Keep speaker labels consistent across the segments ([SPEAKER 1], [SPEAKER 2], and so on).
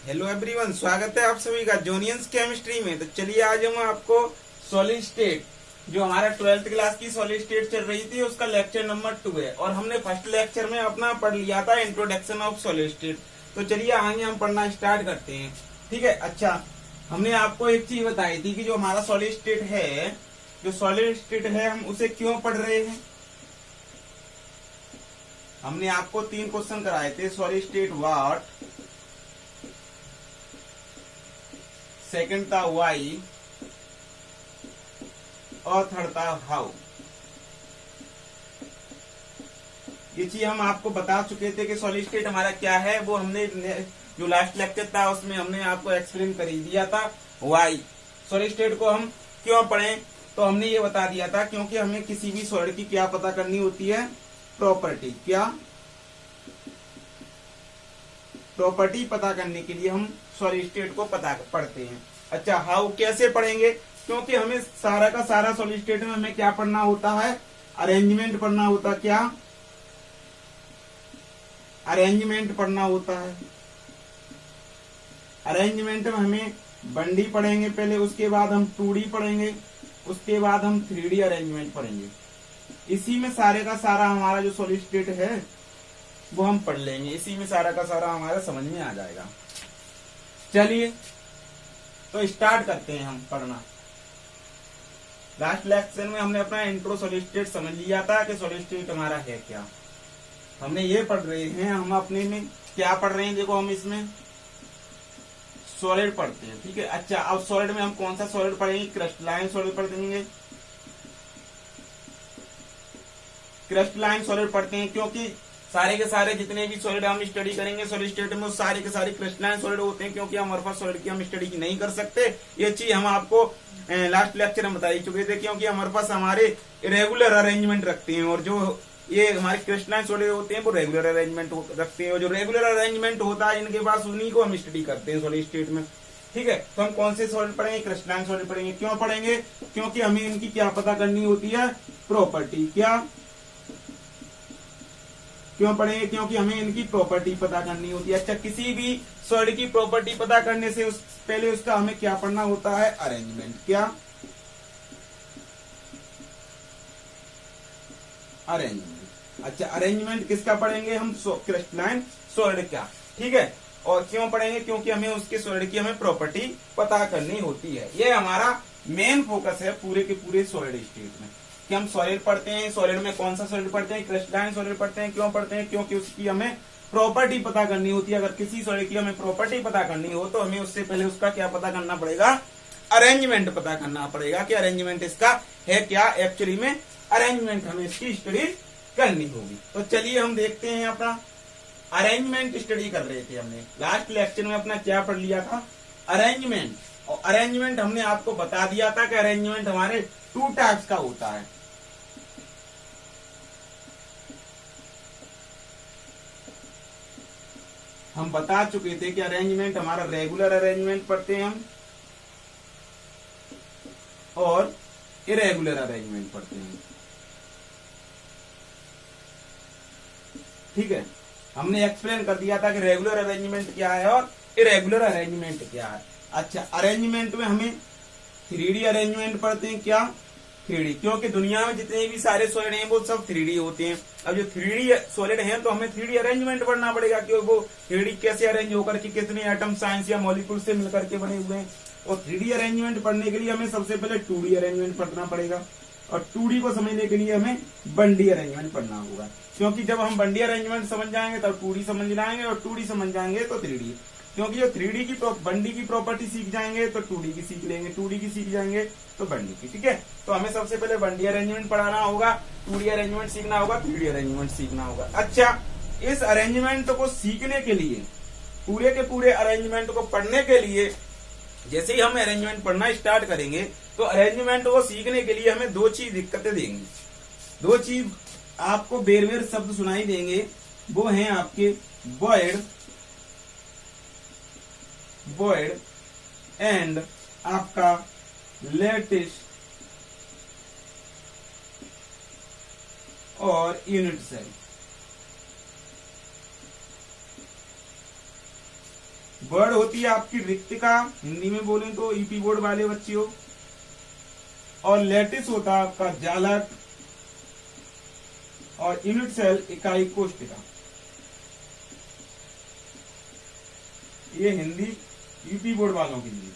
[SPEAKER 1] Hello everyone, स्वागत है आप सभी का जोनियंस केमिस्ट्री में। तो चलिए आज हम आपको सॉलिड स्टेट, जो हमारा 12th क्लास की सॉलिड स्टेट चल रही थी, उसका लेक्चर नंबर 2 है। और हमने फर्स्ट लेक्चर में अपना पढ़ लिया था इंट्रोडक्शन ऑफ सॉलिड स्टेट। तो चलिए आगे हम पढ़ना स्टार्ट करते हैं। ठीक है। अच्छा, हमने आपको एक चीज बताई थी कि जो हमारा सॉलिड स्टेट है, जो सॉलिड स्टेट है, हम उसे क्यों पढ़ रहे हैं। हमने आपको 3 क्वेश्चन कराए थे। सॉलिड स्टेट व्हाट, सेकंड था वाई और थर्ड था हाउ। ये चीज हम आपको बता चुके थे कि सॉलिड स्टेट हमारा क्या है। वो हमने जो लास्ट लेक्चर था उसमें हमने आपको एक्सप्लेन कर ही दिया था। वाई, सॉलिड स्टेट को हम क्यों पढ़ें, तो हमने ये बता दिया था क्योंकि हमें किसी भी सॉलिड की क्या पता करनी होती है, प्रॉपर्टी। क्या प्रॉपर्टी पता करने के लिए हम सॉलिड स्टेट को पढ़ते हैं। अच्छा, हाउ कैसे पढ़ेंगे, क्योंकि हमें सारा का सारा सॉलिड स्टेट में हमें क्या पढ़ना होता है, अरेंजमेंट पढ़ना होता। क्या अरेंजमेंट पढ़ना होता है। अरेंजमेंट में हमें 1D पढ़ेंगे पहले, उसके बाद हम 2D पढ़ेंगे, उसके बाद हम 3D अरेंजमेंट पढ़ेंगे। इसी में सारे का सारा हमारा जो सॉलिड स्टेट है वो हम पढ़ लेंगे। इसी में सारा का सारा हमारा समझ में आ जाएगा। चलिए तो स्टार्ट करते हैं हम पढ़ना। लास्ट लेक्चर में हमने अपना इंट्रो सॉलिड स्टेट समझ लिया था कि सॉलिड स्टेट हमारा है क्या। हमने ये पढ़ रहे हैं, हम अपने में क्या पढ़ रहे हैं, देखो हम इसमें सॉलिड पढ़ते हैं। ठीक है। अच्छा, अब सॉलिड में हम कौन सा सॉलिड पढ़ेंगे, क्रिस्टलाइन सॉलिड पढ़ेंगे। क्रिस्टलाइन सॉलिड पढ़ते हैं क्योंकि सारे के सारे जितने भी सॉलिड हम स्टडी करेंगे सॉलिड स्टेट में, सारे के सारे क्रिस्टलाइन सॉलिड होते हैं, क्योंकि हमारे पास सॉलिड की हम स्टडी नहीं कर सकते। ये चीज हम आपको लास्ट लेक्चर में बता ही चुके थे, क्योंकि हमारे पास हमारे रेगुलर अरेंजमेंट रखते हैं, और जो ये हमारे क्रिस्टलाइन सॉलिड होते हैं वो रेगुलर अरेंजमेंट रखते हैं। और जो रेगुलर अरेंजमेंट होता है इनके पास, उन्हीं को हम स्टडी करते हैं सॉलिड स्टेट में। ठीक है। तो हम कौन से सॉलिड पढ़ेंगे, क्रिस्टलाइन सॉलिड पढ़ेंगे। क्यों पढ़ेंगे, क्योंकि हमें इनकी क्या पता करनी होती है, प्रॉपर्टी। क्या क्यों पढ़ेंगे, क्योंकि हमें इनकी प्रॉपर्टी पता करनी होती है। अच्छा, किसी भी सॉलिड की प्रॉपर्टी पता करने से पहले उसका हमें क्या पढ़ना होता है, अरेंजमेंट। क्या अरेंजमेंट। अच्छा, अरेंजमेंट किसका पढ़ेंगे हम, क्रिस्टलाइन सॉलिड का। ठीक है। और क्यों पढ़ेंगे, क्योंकि हमें उसके सॉलिड की हमें प्रॉपर्टी पता करनी होती है। ये हमारा मेन फोकस है पूरे के पूरे सॉलिड स्टेट में, कि हम सॉलिड पढ़ते हैं। सॉलिड में कौन सा सॉलिड पढ़ते हैं, क्रिस्टलाइन सॉलिड पढ़ते हैं। क्यों पढ़ते हैं, क्योंकि उसकी हमें प्रॉपर्टी पता करनी होती है। अगर किसी सॉलिड की हमें प्रॉपर्टी पता करनी हो तो हमें उससे पहले उसका क्या पता करना पड़ेगा, अरेंजमेंट पता करना पड़ेगा कि अरेंजमेंट इसका है क्या। एक्चुअली में अरेंजमेंट हमें इसकी स्टडी करनी होगी। तो चलिए हम देखते हैं अपना अरेंजमेंट स्टडी कर रहे थे हमने। लास्ट लेक्चर में अपना क्या पढ़ लिया था, अरेंजमेंट। और अरेंजमेंट हमने आपको बता दिया था कि अरेंजमेंट हमारे 2 टाइप्स का होता है। हम बता चुके थे कि अरेंजमेंट हमारा रेगुलर अरेंजमेंट पढ़ते हैं हम, और इरेगुलर अरेंजमेंट पढ़ते हैं। ठीक है। हमने एक्सप्लेन कर दिया था कि रेगुलर अरेंजमेंट क्या है और इरेगुलर अरेंजमेंट क्या है। अच्छा, अरेंजमेंट में हमें 3D अरेंजमेंट पढ़ते हैं। क्या 3D, क्योंकि दुनिया में जितने भी सारे सॉलिड हैं वो सब 3D होते हैं। अब जो 3D सॉलिड हैं तो हमें 3D अरेंजमेंट पढ़ना पड़ेगा कि वो 3D कैसे अरेंज होकर के कितने एटम साइंस या मॉलिक्यूल से मिलकर के बने हुए हैं। और 3D अरेंजमेंट पढ़ने के लिए हमें सबसे पहले 2D अरेंजमेंट पढ़ना पड़ेगा, और 2D को समझने के लिए हमें 1D अरेंजमेंट पढ़ना होगा। क्योंकि जब हम 1D अरेंजमेंट समझ जाएंगे तब 2D समझ जाएंगे, और 2D समझ जाएंगे तो 3D। क्योंकि जो 3D की 1D की प्रॉपर्टी सीख जाएंगे तो 2D की सीख लेंगे, 2D की सीख जाएंगे तो 1D की। ठीक है। तो हमें सबसे पहले 1D अरेंजमेंट पढ़ाना होगा, 2D अरेंजमेंट सीखना होगा, 3D अरेंजमेंट सीखना होगा। अच्छा, इस अरेंजमेंट को सीखने के लिए, पूरे के पूरे अरेंजमेंट को पढ़ने के लिए, जैसे ही हम अरेंजमेंट पढ़ना स्टार्ट करेंगे तो अरेंजमेंट को सीखने के लिए हमें 2 चीज दिक्कतें देंगी। 2 चीज आपको बेर बेर शब्द सुनाई देंगे, वो हैं आपके वॉइड एंड आपका लेटिस और यूनिट सेल। वर्ड होती है आपकी रिक्तिका, हिंदी में बोलें तो ईपी बोर्ड वाले बच्चियों। और लैटिस होता है आपका जालक, और यूनिट सेल इकाई कोष्टिका। ये हिंदी यूपी बोर्ड वालों के लिए,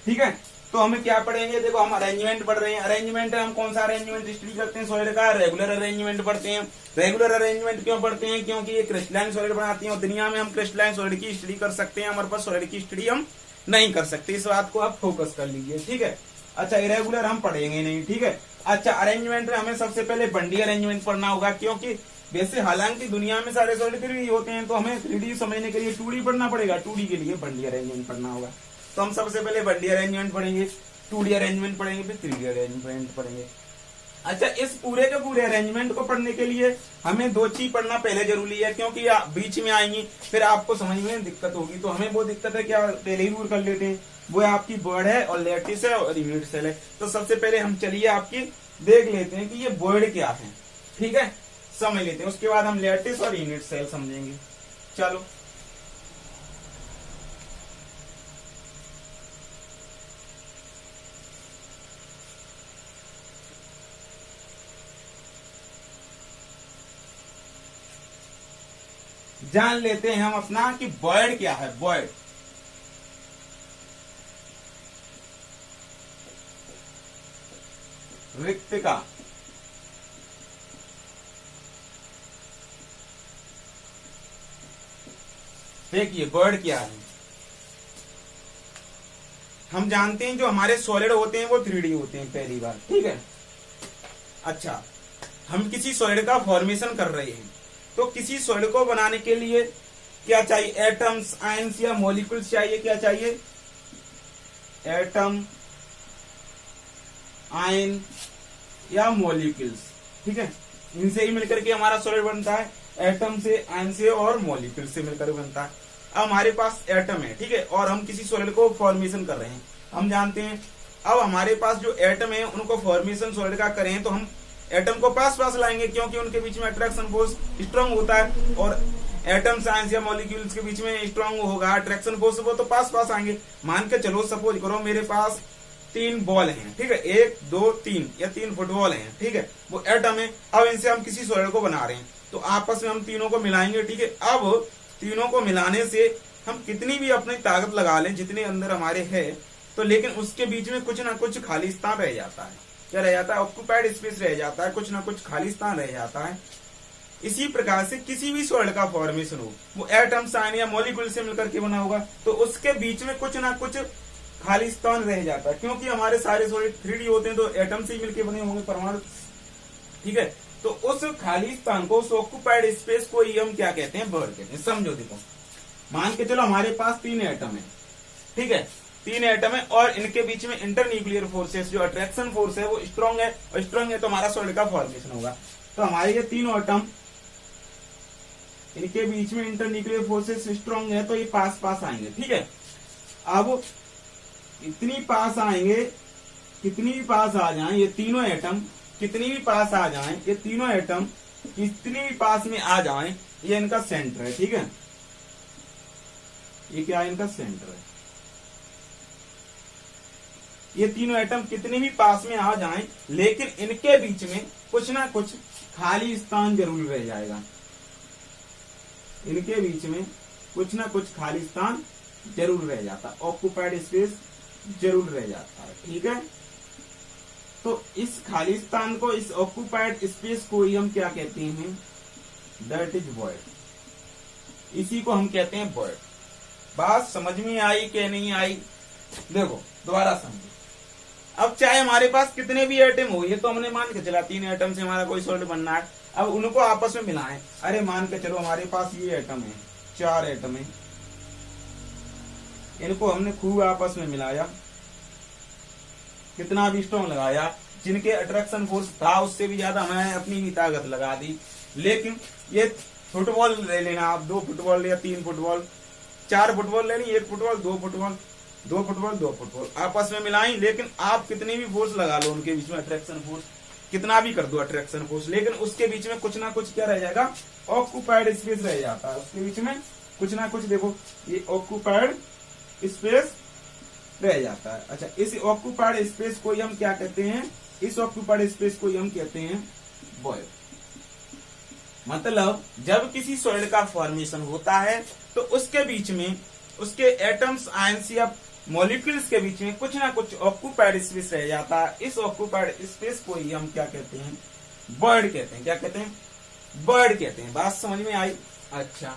[SPEAKER 1] ठीक है। तो हमें क्या पढ़ेंगे, देखो हम अरेंजमेंट पढ़ रहे हैं। अरेंजमेंट हम कौन सा अरेंजमेंट स्टडी करते हैं सॉलिड का, रेगुलर अरेंजमेंट पढ़ते हैं। रेगुलर अरेंजमेंट क्यों पढ़ते हैं, क्योंकि ये क्रिस्टलाइन सॉलिड बनाती है और दुनिया में हम क्रिस्टलाइन सॉलिड की स्टडी कर सकते हैं, हमारे पास सॉलिड की स्टडी हम नहीं कर सकते। इस बात को आप फोकस कर लीजिए, ठीक है। अच्छा, इरेगुलर हम पढ़ेंगे नहीं, ठीक है। अच्छा, अरेंजमेंट में हमें सबसे पहले बंडी अरेंजमेंट पढ़ना होगा, क्योंकि वैसे हालांकि दुनिया में सारे सॉलिड 3D होते हैं, तो हमें 3D समझने के लिए 2D पढ़ना पड़ेगा, 2D के लिए बंडी अरेंजमेंट पढ़ना होगा। तो हम सबसे पहले बंडी अरेंजमेंट पढ़ेंगे, 2D अरेंजमेंट पढ़ेंगे, फिर 3D अरेंजमेंट पढ़ेंगे। अच्छा, इस पूरे के पूरे अरेंजमेंट को पढ़ने के लिए हमें 2 चीज पढ़ना पहले जरूरी है, क्योंकि बीच में आएंगी फिर आपको समझ में दिक्कत होगी। तो हमें वो दिक्कत है क्या, पहले ही दूर कर लेते हैं। वो आपकी वर्ड है और लैटिस है और यूनिट सेल है। तो सबसे पहले हम चलिए आपकी देख लेते हैं कि ये वर्ड क्या है, ठीक है, समझ लेते हैं। उसके बाद हम लैटिस और यूनिट सेल समझेंगे। चलो, जान लेते हैं हम अपना कि वर्ड क्या है। वर्ड रिक्तिका, देखिए वर्ड क्या है। हम जानते हैं जो हमारे सॉलिड होते हैं वो 3D होते हैं पहली बार, ठीक है। अच्छा, हम किसी सॉलिड का फॉर्मेशन कर रहे हैं, तो किसी सॉलिड को बनाने के लिए क्या चाहिए, एटम्स, आयंस या मॉलिक्यूल्स चाहिए। क्या चाहिए, एटम, आयन या मॉलिक्यूल्स, ठीक है। इनसे ही मिलकर के हमारा सॉलिड बनता है, एटम से, आयन से और मॉलिक्यूल से मिलकर बनता है। अब हमारे पास एटम है, ठीक है, और हम किसी सॉलिड को फॉर्मेशन कर रहे हैं। हम जानते हैं अब हमारे पास जो एटम है उनको फॉर्मेशन सॉलिड का करें तो हम एटम को पास पास लाएंगे, क्योंकि उनके बीच में अट्रैक्शन फोर्स स्ट्रांग होता है, और एटम साइंस या मॉलिक्यूल्स के बीच में स्ट्रांग होगा अट्रैक्शन फोर्स, वो तो पास पास आएंगे। मान के चलो, सपोज करो मेरे पास 3 बॉल हैं, ठीक है, 1 2 3 या 3 फुटबॉल हैं, ठीक है, वो एटम है। अब इनसे हम किसी सॉलिड को बना रहे हैं, तो आपस में हम तीनों को मिलाएंगे, ठीक है। अब तीनों को मिलाने से हम कितनी भी अपनी ताकत लगा लें, जितने अंदर हमारे है, तो लेकिन उसके बीच में कुछ ना कुछ खाली स्थान रह जाता है। क्या रह जाता है, ऑक्यूपाइड स्पेस रह जाता है, कुछ ना कुछ खाली स्थान रह जाता है। इसी प्रकार से किसी भी सॉलिड का फॉर्मेशन हो, वो एटम, आयन या मॉलिक्यूल से मिलकर के बना होगा, तो उसके बीच में कुछ ना कुछ खाली स्थान रह जाता है, क्योंकि हमारे सारे सॉलिड 3D होते हैं, तो एटम से ही मिलकर बने होंगे, परमाणु, ठीक है। तो उस खाली स्थान को, उस ऑक्यूपाइड स्पेस को ही हम क्या कहते हैं, वर्ड कहते हैं। समझो, देखो, मान के चलो हमारे पास 3 एटम है, ठीक है, 3 एटम है, और इनके बीच में इंटर न्यूक्लियर फोर्सेस, जो अट्रैक्शन फोर्स है वो स्ट्रांग है, और स्ट्रांग है तो हमारा सॉलिड का फॉर्मेशन होगा। तो हमारे ये 3 एटम, इनके बीच में इंटर न्यूक्लियर फोर्सेस स्ट्रांग है, तो ये पास पास आएंगे, ठीक है। अब इतनी पास आएंगे, कितनी भी पास आ जाएं ये तीनों एटम, कितनी भी पास आ जाएं ये तीनों एटम, कितनी भी पास में आ जाएं, ये इनका सेंटर है, ठीक है। ये क्या है, इनका सेंटर है। ये तीनों एटम कितने भी पास में आ जाएं, लेकिन इनके बीच में कुछ ना कुछ खाली स्थान जरूर रह जाएगा। इनके बीच में कुछ ना कुछ खाली स्थान जरूर रह जाता, ऑक्यूपाइड स्पेस जरूर रह जाता है, ठीक है। तो इस खाली स्थान को, इस ऑक्यूपाइड स्पेस को ही हम क्या कहते हैं, दैट इज वॉइड। इसी को हम कहते हैं वॉइड। बात समझ में आई कि नहीं आई, देखो दोबारा समझो। अब चाहे हमारे पास कितने भी एटम हो, ये तो हमने मान के चला 3 एटम से हमारा कोई सॉलिड बनना है, अब उनको आपस में मिलाएं। अरे मान के चलो हमारे पास ये एटम है, 4 एटम है, इनको हमने खूब आपस में मिलाया, कितना भी स्ट्रॉन्ग लगाया, जिनके अट्रैक्शन फोर्स था उससे भी ज्यादा हमने अपनी भी ताकत लगा दी। लेकिन ये फुटबॉल ले लेना आप, 2 फुटबॉल या 3 फुटबॉल, 4 फुटबॉल लेनी, 1 फुटबॉल, 2 फुटबॉल, 2 फुटबॉल, 2 फुटबॉल आपस में मिलाई, लेकिन आप कितनी भी फोर्स लगा लो उनके बीच में, अट्रैक्शन फोर्स कितना भी कर दो अट्रैक्शन फोर्स, लेकिन उसके बीच में कुछ ना कुछ क्या रह जाएगा, ऑक्यूपाइड स्पेस रह जाता है, उसके बीच में कुछ ना कुछ देखो ये ऑक्यूपाइड स्पेस रह जाता है। अच्छा, इस ऑक्यूपाइड स्पेस को हम क्या कहते हैं, इस ऑक्यूपाइड स्पेस को हम कहते हैं वॉइड। मतलब जब किसी सॉलिड का फॉर्मेशन होता है तो उसके बीच में उसके एटम्स, आयंस या मॉलिक्यूल्स के बीच में कुछ ना कुछ ऑक्यूपाइड स्पेस रह जाता है। इस ऑक्यूपाइड स्पेस को ही हम क्या कहते हैं, वॉइड कहते हैं। क्या कहते हैं, वॉइड कहते हैं। बात समझ में आई? अच्छा,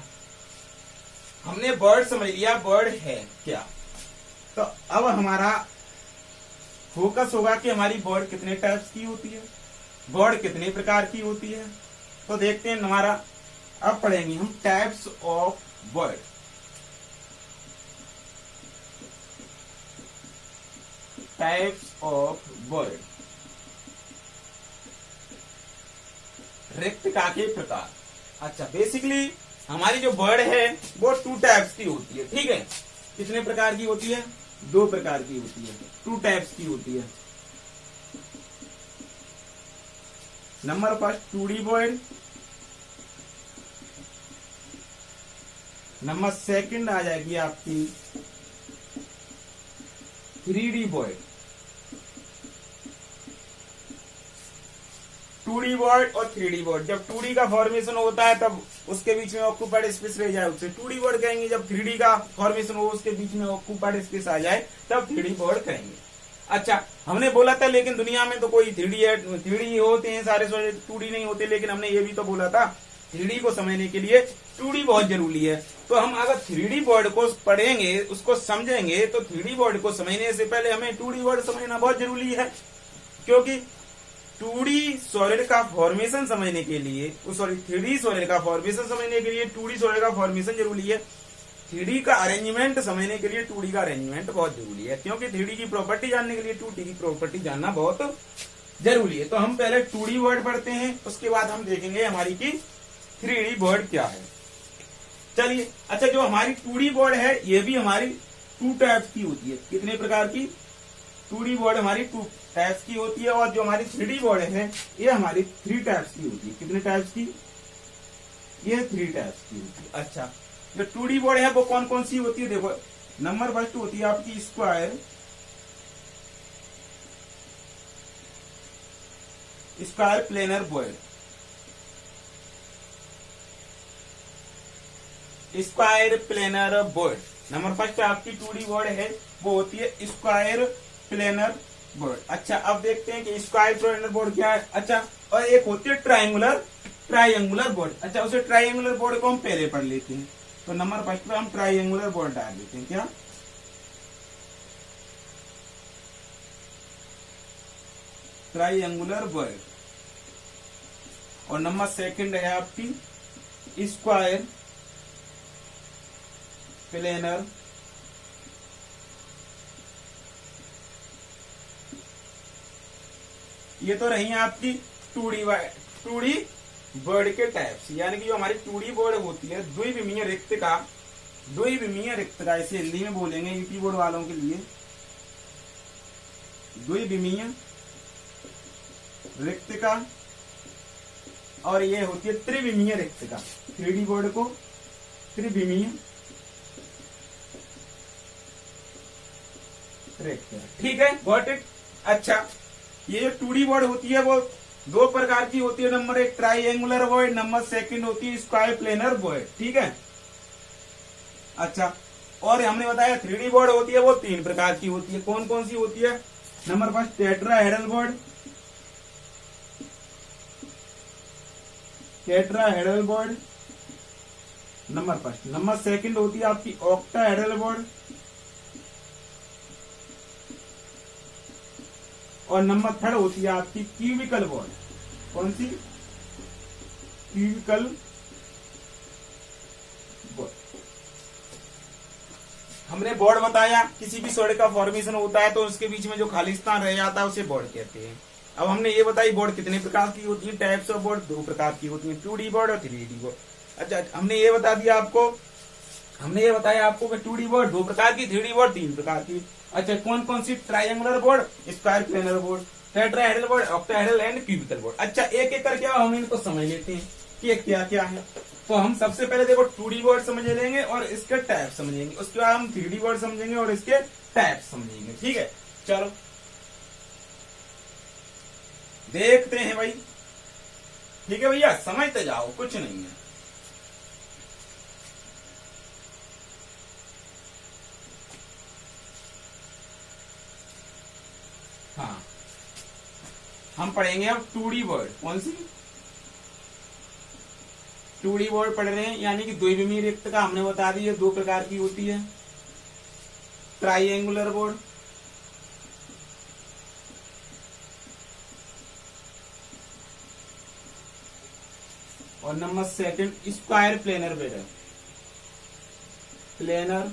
[SPEAKER 1] हमने वर्ड समझ लिया, वर्ड है क्या। तो अब हमारा फोकस होगा कि हमारी वर्ड कितने टाइप्स की होती है, वर्ड कितने प्रकार की होती है। तो देखते हैं हमारा, अब पढ़ेंगे हम types of void. Types of void, रिक्तका के प्रकार। अच्छा, बेसिकली हमारी जो वर्ड है वो 2 टाइप्स की होती है। ठीक है, कितने प्रकार की होती है, 2 प्रकार की होती है, 2 टाइप्स की होती है। Number first 2D word, number second आ जाएगी आपकी 3D वर्ड। 2D वर्ड और 3D वर्ड, जब 2D का फॉर्मेशन होता है तब उसके बीच में ऑक्यूपाइड स्पेस रह जाए उसे 2D वर्ड कहेंगे। जब 3D का फॉर्मेशन हो उसके बीच में ऑक्यूपाइड स्पेस आ जाए तब 3D वर्ड कहेंगे। अच्छा, हमने बोला था लेकिन दुनिया में तो कोई 3D होते हैं सारे, 2D नहीं होते। लेकिन हमने ये भी तो बोला था 3D को समझने के लिए 2D बहुत जरूरी है। तो हम अगर 3D वर्ड को पढ़ेंगे, उसको समझेंगे, तो 3D वर्ड को समझने से पहले हमें 2D वर्ड समझना बहुत जरूरी है। क्योंकि 2D सॉलिड का फॉर्मेशन समझने के लिए, 3D सॉलिड का फॉर्मेशन समझने के लिए 2D सॉलिड का फॉर्मेशन जरूरी है। 3D का अरेंजमेंट समझने के लिए 2D का अरेंजमेंट बहुत जरूरी है। क्योंकि 3D की प्रॉपर्टी जानने के लिए 2D की प्रॉपर्टी जानना बहुत जरूरी है। तो हम पहले 2D वर्ड पढ़ते हैं, उसके बाद हम देखेंगे हमारी की 3D वर्ड क्या है। चलिए, अच्छा, जो हमारी 2D वर्ड है ये भी हमारी 2 टाइप्स की होती है। कितने प्रकार की, 2D वर्ड हमारी 2 टाइप्स की होती है। और जो हमारी 3D वर्ड है ये हमारी 3 टाइप्स की होती है। कितने टाइप्स की, ये 3 टाइप्स की होती है। अच्छा, जो 2D वर्ड है वो कौन कौन सी होती है, देखो। नंबर फर्स्ट होती है आपकी square, square planar word. Square planar word number first आपकी 2D वर्ड है, वो होती है स्क्वायर प्लेनर वर्ड। अच्छा, अब देखते हैं कि स्क्वायर प्लेनर वर्ड क्या है। अच्छा, और एक होती है ट्राइंगुलर वर्ड। अच्छा, उसे ट्राइंगुलर वर्ड को हम पहले पढ़ लेते हैं। तो नंबर फर्स्ट पे हम ट्राइंगुलर वर्ड डाल देते हैं। क्या, ट्राइंगुलर वर्ड। और नंबर सेकंड है आपकी स्क्वायर प्लेनर ये तो रही आपकी 2D वर्ड के टाइप्स। यानी कि जो हमारी 2D वर्ड होती है, द्विविमीय रिक्तका, इसे हिंदी में बोलेंगे यूपी बोर्ड वालों के लिए, द्विविमीय रिक्तका। और ये होती है त्रिविमीय रिक्तका। 3D वर्ड को त्रिविमीय रिक्तका। ठीक है, गॉट इट। अच्छा, ये जो 2D वर्ड होती है वो 2 प्रकार की होती है। Number 1 triangular word, number second होती है स्क्वायर प्लेनर वर्ड। ठीक है। अच्छा, और हमने बताया 3D वर्ड होती है वो 3 प्रकार की होती है। कौन कौन सी होती है, number first tetrahedral word, tetrahedral word number first. Number second होती है आपकी ऑक्टाहेड्रल वर्ड, और नंबर थर्ड होती है आपकी क्यूबिकल वर्ड। कौन सी, क्यूबिकल वर्ड। हमने बोर्ड बताया, किसी भी सॉलिड का फॉर्मेशन होता है तो उसके बीच में जो खालिस्तान रह जाता है उसे बोर्ड कहते हैं। अब हमने ये बताई बोर्ड कितने प्रकार की होती है, टाइप्स ऑफ बोर्ड 2 प्रकार की होती है, 2D बोर्ड और 3D बोर्ड। अच्छा, हमने ये बता दिया आपको, हमने ये बताया आपको कि 2D बोर्ड 2 प्रकार की, 3D बोर्ड 3 प्रकार की। अच्छा, कौन कौन सी, triangular board, square planar board, tetrahedral board, octahedral and cubical board. अच्छा, एक एक करके हम इनको समझ लेते हैं कि क्या क्या है। तो हम सबसे पहले देखो 2D वर्ड समझ लेंगे और इसके टाइप समझेंगे, उसके बाद हम 3D वर्ड समझेंगे और इसके टाइप समझेंगे। ठीक है, चलो देखते हैं भाई। ठीक है भैया, समझते जाओ, कुछ नहीं है। हाँ, हम पढ़ेंगे अब 2D वर्ड। कौन सी 2D वर्ड पढ़ रहे हैं, यानी कि द्विविमीय रेखा हमने बता दी है 2 प्रकार की होती है। ट्राइएंगुलर वर्ड, और number 2 square planar word, planar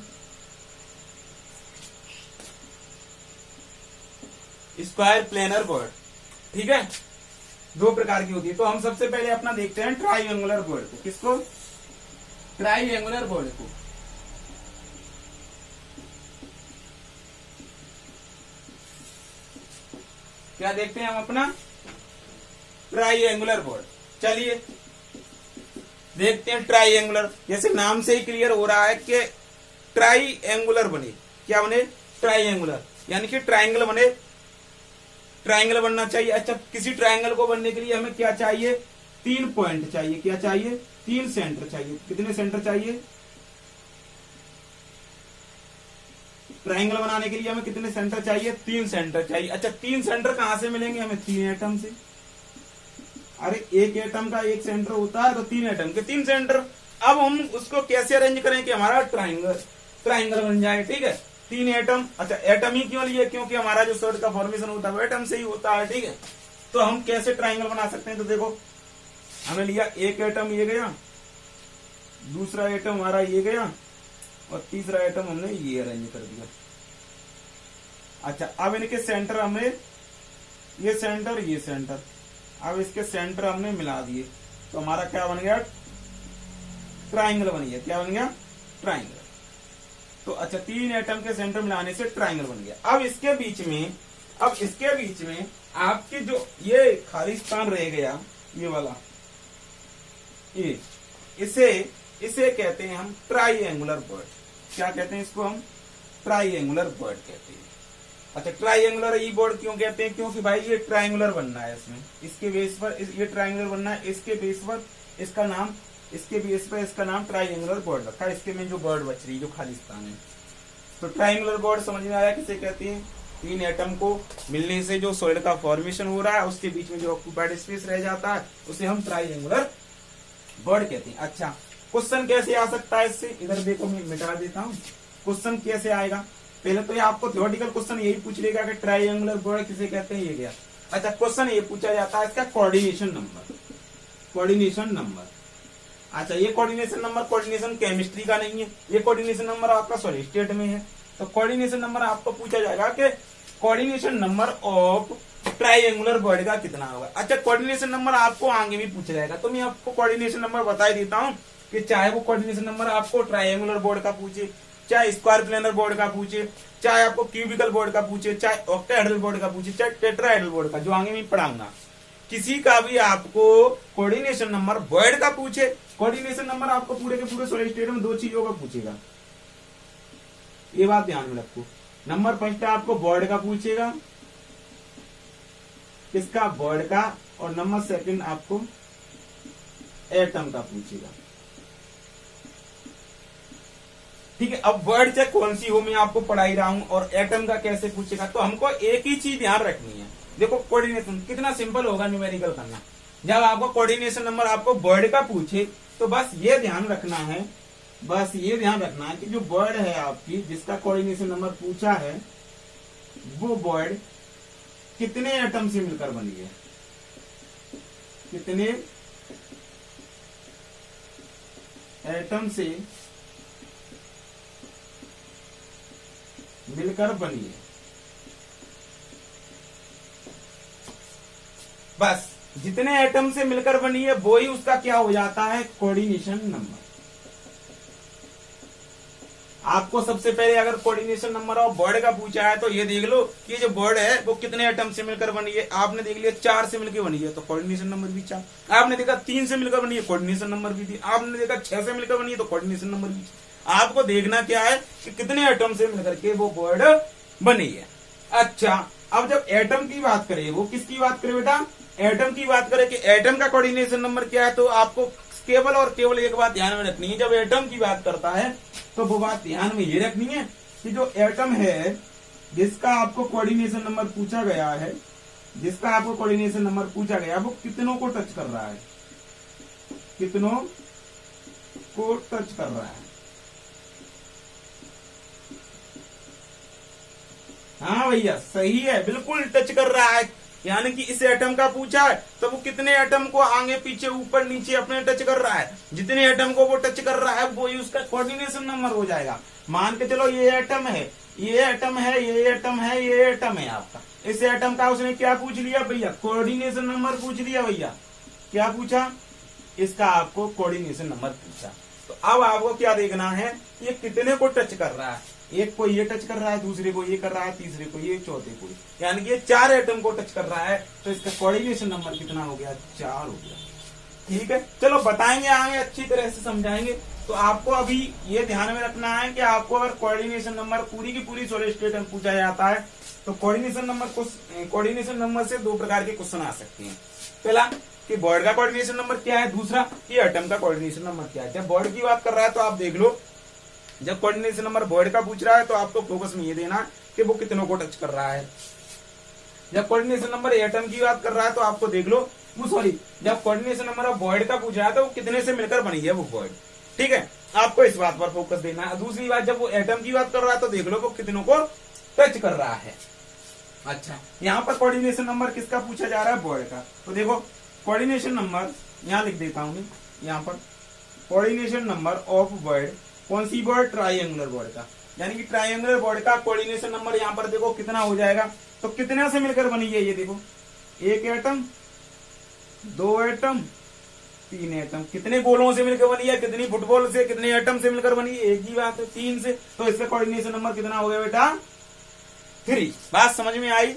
[SPEAKER 1] square planar word. ठीक है, 2 प्रकार की होती है। तो हम सबसे पहले अपना देखते हैं ट्राइएंगुलर वर्ड को। किसको? ट्राइएंगुलर वर्ड को। क्या देखते हैं हम अपना? Triangular word. चलिए देखते हैं ट्राइएंगुलर। जैसे नाम से ही क्लियर हो रहा है कि ट्राइएंगुलर बने। क्या बने? ट्राइएंगुलर, यानी कि ट्राइंगल बने। ट्राइंगल बनना चाहिए। अच्छा, किसी ट्राइंगल को बनने के लिए हमें क्या चाहिए? 3 पॉइंट चाहिए। क्या चाहिए? 3 सेंटर चाहिए। कितने सेंटर चाहिए? ट्राइंगल बनाने के लिए हमें कितने सेंटर चाहिए? 3 सेंटर चाहिए। अच्छा, 3 सेंटर कहां से मिलेंगे हमें? 3 एटम से। अरे एक एटम का 1 सेंटर होता है, तो 3 एटम के 3 सेंटर। अब हम उसको कैसे अरेंज करें कि हमारा ट्राइंगल बन जाए? ठीक है, 3 एटम। अच्छा, एटम ही क्यों लिए? क्योंकि हमारा जो सॉलिड का फॉर्मेशन होता है वो एटम से ही होता है। ठीक है, तो हम कैसे ट्राइंगल बना सकते हैं? तो देखो, हमने लिया 1 एटम, ये गया, दूसरा एटम हमारा ये गया, और तीसरा एटम हमने ये अरेंज कर दिया। अच्छा, अब इनके सेंटर हमने ये सेंटर, अब इसके सेंटर हमने मिला दिए, तो हमारा क्या बन गया? ट्राइंगल बन गया। क्या बन गया? ट्राइंगल। तो अच्छा, 3 एटम के सेंटर मिलाने से ट्राइंगल बन गया। अब इसके बीच में आपके जो ये खाली स्थान रह गया, ये वाला, ये इसे कहते हैं हम ट्राइएंगुलर वर्ड। क्या कहते हैं इसको? हम ट्राइएंगुलर वर्ड कहते हैं। अच्छा, ट्राइएंगुलर ई बोर्ड क्यों कहते हैं? क्योंकि भाई ये ट्राइंगुलर बनना है, इसमें इसके बेस पर ये ट्राइंगुलर बनना है, इसके बेस पर इसका नाम ट्राइएंगुलर बोर्ड रखा है। इसके में जो बोर्ड बच रही है, जो खाली स्थान है, तो ट्राइंगुलर बोर्ड समझ में आया किसे कहते हैं? 3 एटम को मिलने से जो सॉलिड का फॉर्मेशन हो रहा है, उसके बीच में जो ऑक्यूपाइड स्पेस रह जाता है, उसे हम ट्राइएंगुलर बोर्ड कहते हैं। अच्छा, क्वेश्चन कैसे आ सकता है इससे? इधर देखो, मैं मिटा देता हूँ। क्वेश्चन कैसे आएगा? पहले तो ये आपको थ्योरेटिकल क्वेश्चन यही पूछ लेगा कि ट्राइएंगुलर बोर्ड किसे कहते हैं, ये गया। अच्छा, क्वेश्चन ये पूछा जाता है इसका कोऑर्डिनेशन नंबर। अच्छा, ये कोऑर्डिनेशन केमिस्ट्री का नहीं है, ये कोऑर्डिनेशन नंबर आपका सॉलिड स्टेट में है। तो कोऑर्डिनेशन नंबर आपको पूछा जाएगा कि coordination number of triangular board का कितना होगा। अच्छा, कोऑर्डिनेशन नंबर आपको आगे भी पूछा जाएगा, तो मैं आपको कोऑर्डिनेशन नंबर बता ही देता हूँ कि चाहे वो कोऑर्डिनेशन नंबर आपको ट्राइएंगुलर बोर्ड का पूछे, चाहे स्क्वायर प्लेनर बोर्ड का पूछे, चाहे आपको क्यूबिकल बोर्ड का पूछे, चाहे ऑक्टाहेड्रल बोर्ड का पूछे, चाहे टेट्राहेड्रल बोर्ड का, जो आगे मैं पढ़ाऊंगा, किसी का भी आपको कोऑर्डिनेशन नंबर बोर्ड का पूछे, कोऑर्डिनेशन नंबर आपको पूरे के पूरे सॉलिड स्टेट में 2 चीजों का पूछेगा। ये बात ध्यान में रखो। नंबर फर्स्ट आपको बोर्ड का पूछेगा, किसका? बोर्ड का। और नंबर सेकंड आपको एटम का पूछेगा। ठीक है, अब वर्ड चाहे कौन सी हो, मैं आपको पढ़ा ही रहा हूं। और एटम का कैसे पूछेगा? तो हमको एक ही चीज ध्यान रखनी है। देखो, कोऑर्डिनेशन कितना सिंपल होगा न्यूमेरिकल करना। जब आपको कोऑर्डिनेशन नंबर आपको वर्ड का पूछे, तो बस ये ध्यान रखना है कि जो वर्ड है आपकी, जिसका कोऑर्डिनेशन नंबर पूछा है, वो वर्ड कितने एटम से मिलकर बनी है, कितने एटम से मिलकर बनी है। बस जितने एटम से मिलकर बनी है वो ही उसका क्या हो जाता है? Coordination number. आपको सबसे पहले अगर कोऑर्डिनेशन नंबर ऑफ बॉर्ड का पूछा है तो ये देख लो कि जो बॉर्ड है वो कितने एटम से मिलकर बनी है। आपने देख लिया 4 से मिलकर बनी है तो कोऑर्डिनेशन नंबर भी 4। आपने देखा 3 से मिलकर बनी है, कोऑर्डिनेशन नंबर भी 3। आपने देखा 6 से मिलकर बनी है तो कोऑर्डिनेशन नंबर भी 6। आपको देखना क्या है कि कितने एटम से मिलकर के वो बॉर्ड बनी है। अच्छा, अब जब एटम की बात करें, वो किसकी बात करें बेटा, एटम की बात करें कि एटम का कोऑर्डिनेशन नंबर क्या है, तो आपको केवल और केवल एक बात ध्यान में रखनी है। जब एटम की बात करता है तो वो बात ध्यान में ये रखनी है कि जो एटम है जिसका आपको कोऑर्डिनेशन नंबर पूछा गया है, जिसका आपको कोऑर्डिनेशन नंबर पूछा गया, वो कितनों को टच कर रहा है, कितनों को टच कर रहा है। हाँ भैया सही है, बिल्कुल टच कर रहा है। यानी कि इस एटम का पूछा है तो वो कितने एटम को आगे पीछे ऊपर नीचे अपने टच कर रहा है। जितने एटम को वो टच कर रहा है वो ही उसका कोऑर्डिनेशन नंबर हो जाएगा। मान के चलो ये एटम है, ये एटम है, ये एटम है, ये एटम है आपका। इस एटम का उसने क्या पूछ लिया भैया, कोऑर्डिनेशन नंबर पूछ लिया भैया। क्या पूछा, इसका आपको कोऑर्डिनेशन नंबर पूछा। तो अब आपको क्या देखना है, ये कितने को टच कर रहा है। एक को ये टच कर रहा है, दूसरे को ये कर रहा है, तीसरे को ये, चौथे को ये, यानी कि ये 4 एटम को टच कर रहा है। तो इसका कोऑर्डिनेशन नंबर कितना हो गया, 4 हो गया। ठीक है, चलो बताएंगे आगे, अच्छी तरह से समझाएंगे। तो आपको अभी ये ध्यान में रखना है कि आपको अगर कोऑर्डिनेशन नंबर पूरी की पूरी सॉलिड स्टेट में पूछा जाता है तो कोऑर्डिनेशन नंबर से 2 प्रकार के क्वेश्चन आ सकते हैं। पहला कि बॉर्ड का कोऑर्डिनेशन नंबर क्या है, दूसरा कि एटम का कोऑर्डिनेशन नंबर क्या है। जब बॉर्ड की बात कर रहा है तो आप देख लो, जब कोऑर्डिनेशन नंबर बॉर्ड का पूछ रहा है तो आपको फोकस में ये देना कि वो कितनों को टच कर रहा है। जब कोऑर्डिनेशन नंबर एटम की बात कर रहा है तो आपको देख लो, जब कोऑर्डिनेशन नंबर ऑफ बॉर्ड का पूछ रहा है तो वो कितने से मिलकर बनी है वो बॉर्ड। ठीक है, आपको इस बात पर फोकस देना है। दूसरी बात, जब वो एटम की बात कर रहा है तो देख लो वो कितनों को टच कर रहा है। अच्छा, यहाँ पर कोऑर्डिनेशन नंबर किसका पूछा जा रहा है, बॉर्ड का। तो देखो कोऑर्डिनेशन नंबर यहाँ लिख देता हूँ, यहाँ पर कोऑर्डिनेशन नंबर ऑफ बॉर्ड, कौन सी बॉर्ड, ट्राइंगुलर बॉर्ड का। यानी कि ट्राइंगुलर बॉर्ड का कोऑर्डिनेशन नंबर यहाँ पर देखो कितना हो जाएगा। तो कितने से मिलकर बनी है ये देखो, 1 एटम, 2 एटम, 3 एटम। कितने गोलों से मिलकर बनी है, कितनी फुटबॉल से, कितने एटम से मिलकर बनी है, एक ही बात है, 3 से। तो इसका कोऑर्डिनेशन नंबर कितना हो गया बेटा, 3। बात समझ में आई।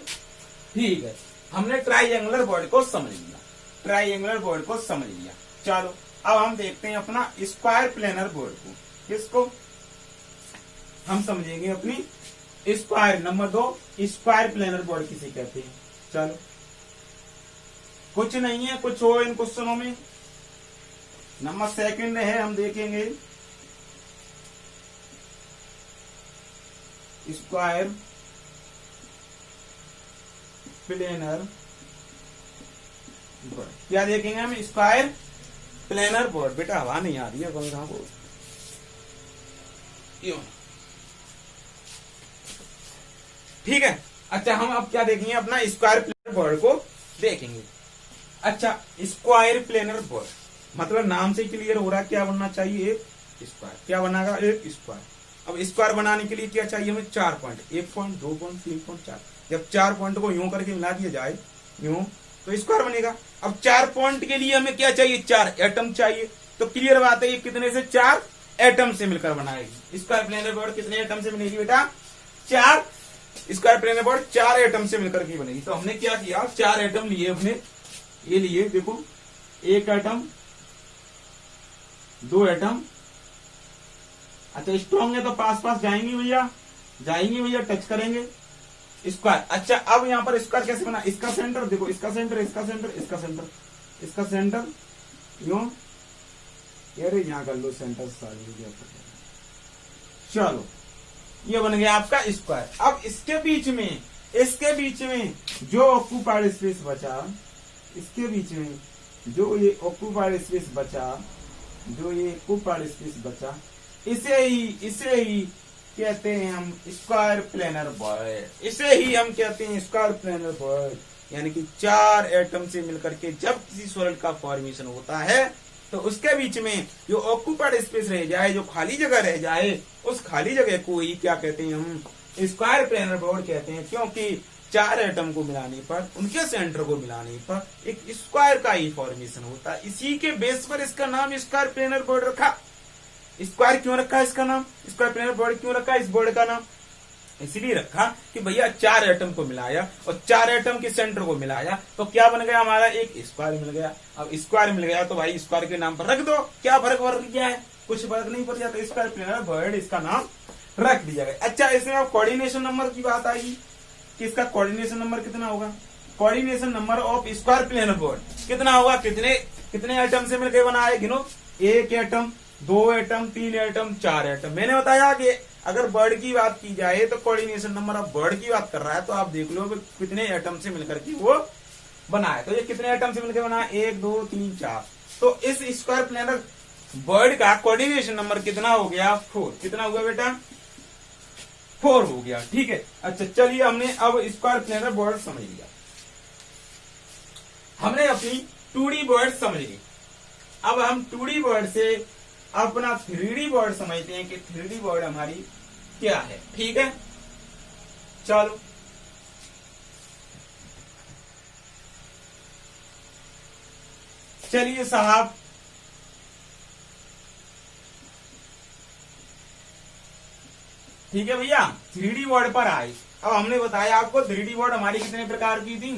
[SPEAKER 1] ठीक है, हमने ट्राइंगुलर बॉर्ड को समझ लिया, ट्राइंगुलर बॉर्ड को समझ लिया। चलो अब हम देखते हैं अपना स्क्वायर प्लेनर बोर्ड को। किसको हम समझेंगे, अपनी square. Number 2 square planar board किसे कहते हैं। चलो कुछ नहीं है, कुछ हो इन क्वेश्चनों में। नंबर 2 है, हम देखेंगे स्क्वायर प्लेनर बोर्ड। क्या देखेंगे हम, स्क्वायर प्लेनर बोर्ड। बेटा हवा नहीं आ रही है कौन सा बोर्ड, ठीक है। अच्छा, हम अब क्या देखेंगे, अपना स्क्वायर प्लेनर बोर्ड को देखेंगे। अच्छा, स्क्वायर प्लेनर बोर्ड मतलब नाम से क्लियर हो रहा है क्या बनना चाहिए, एक स्क्वायर। क्या बनेगा, एक स्क्वायर। अब स्क्वायर बनाने के लिए क्या चाहिए हमें, 4 पॉइंट, 1 पॉइंट, 2 पॉइंट, 3 पॉइंट, 4। जब 4 पॉइंट को यूं करके मिला दिया जाए, यूं, तो स्क्वायर बनेगा। अब 4 पॉइंट के लिए हमें क्या चाहिए, 4 एटम चाहिए। तो क्लियर बात है, ये कितने से, 4 एटम से मिलकर बनाएगी। स्क्वायर प्लेनर बोर्ड कितने एटम से बनेगी बेटा, 4। स्क्वायर प्लेनर बोर्ड 4 एटम से मिलकर की बनेगी। तो हमने क्या किया, 4 एटम लिए अपने, ये लिए देखो, 1 एटम, 2 एटम। अच्छा, स्ट्रॉन्ग है तो पास पास जाएंगे भैया, जाएंगे भैया, टच करेंगे स्क्वायर। अच्छा, अब यहाँ पर स्क्वायर कैसे बना, इसका सेंटर देखो, इसका सेंटर, इसका सेंटर, इसका सेंटर, इसका सेंटर, यूं, अरे यहाँ कर लो सेंटर सारी। चलो ये बन गया आपका स्क्वायर। अब इसके बीच में जो ऑक्यूपाइड स्पेस बचा, इसके बीच में जो ये ऑक्यूपाइड स्पेस बचा, जो ये ऑक्यूपाइड स्पेस बचा, इसे ही कहते हैं हम स्क्वायर प्लेनर बोर्ड। इसे ही हम कहते हैं स्क्वायर प्लेनर बोर्ड। यानी कि 4 एटम से मिलकर के जब किसी सॉलिड का फॉर्मेशन होता है तो उसके बीच में जो ऑक्यूपाइड स्पेस रह जाए, जो खाली जगह रह जाए, उस खाली जगह को ही क्या कहते हैं, हम स्क्वायर प्लेनर बोर्ड कहते हैं। क्योंकि 4 एटम को मिलाने पर, उनके सेंटर को मिलाने पर एक स्क्वायर का ही फॉर्मेशन होता है। इसी के बेस पर इसका नाम स्क्वायर प्लेनर बोर्ड रखा। स्क्वायर क्यों रखा है इसका नाम, स्क्वायर प्लेनर बॉडी क्यों रखा है इस बॉडी का नाम, इसलिए रखा कि भैया 4 एटम को मिलाया और 4 एटम के सेंटर को मिलाया तो क्या बन गया हमारा, एक स्क्वायर मिल गया। अब स्क्वायर मिल गया तो भाई स्क्वायर के नाम पर रख दो, क्या फर्क क्या है, कुछ फर्क नहीं पड़ जाता, स्क्वायर प्लेनर बॉडी इसका नाम रख दिया गया। अच्छा, इसमें अब कोऑर्डिनेशन नंबर की बात आएगी कि इसका कोऑर्डिनेशन नंबर कितना होगा, coordination number of square planar body कितना होगा, कितने एटम से मिलकर बना है, गिनो, 1 एटम, 2 एटम, 3 एटम, 4 एटम। मैंने बताया कि अगर बर्ड की बात की जाए तो कोऑर्डिनेशन नंबर ऑफ बर्ड की बात कर रहा है तो आप देख लो कि कितने एटम से मिलकर के वो बना है। तो ये कितने एटम से मिलकर बना है, 1 2 3 4। तो इस स्क्वायर प्लेनर बर्ड का कोऑर्डिनेशन नंबर कितना हो गया, 4। कितना हुआ बेटा, 4 हो गया। ठीक है, अच्छा चलिए हमने अब स्क्वायर प्लेनर बर्ड समझ लिया, हमने अपनी 2D बर्ड समझ ली। अब हम 2D बर्ड से अपना 3D बर्ड समझते हैं कि 3D बर्ड हमारी क्या है। ठीक है, चलो चलिए साहब, ठीक है भैया, 3D बर्ड पर आए। अब हमने बताया आपको 3D बर्ड हमारी कितने प्रकार की थी,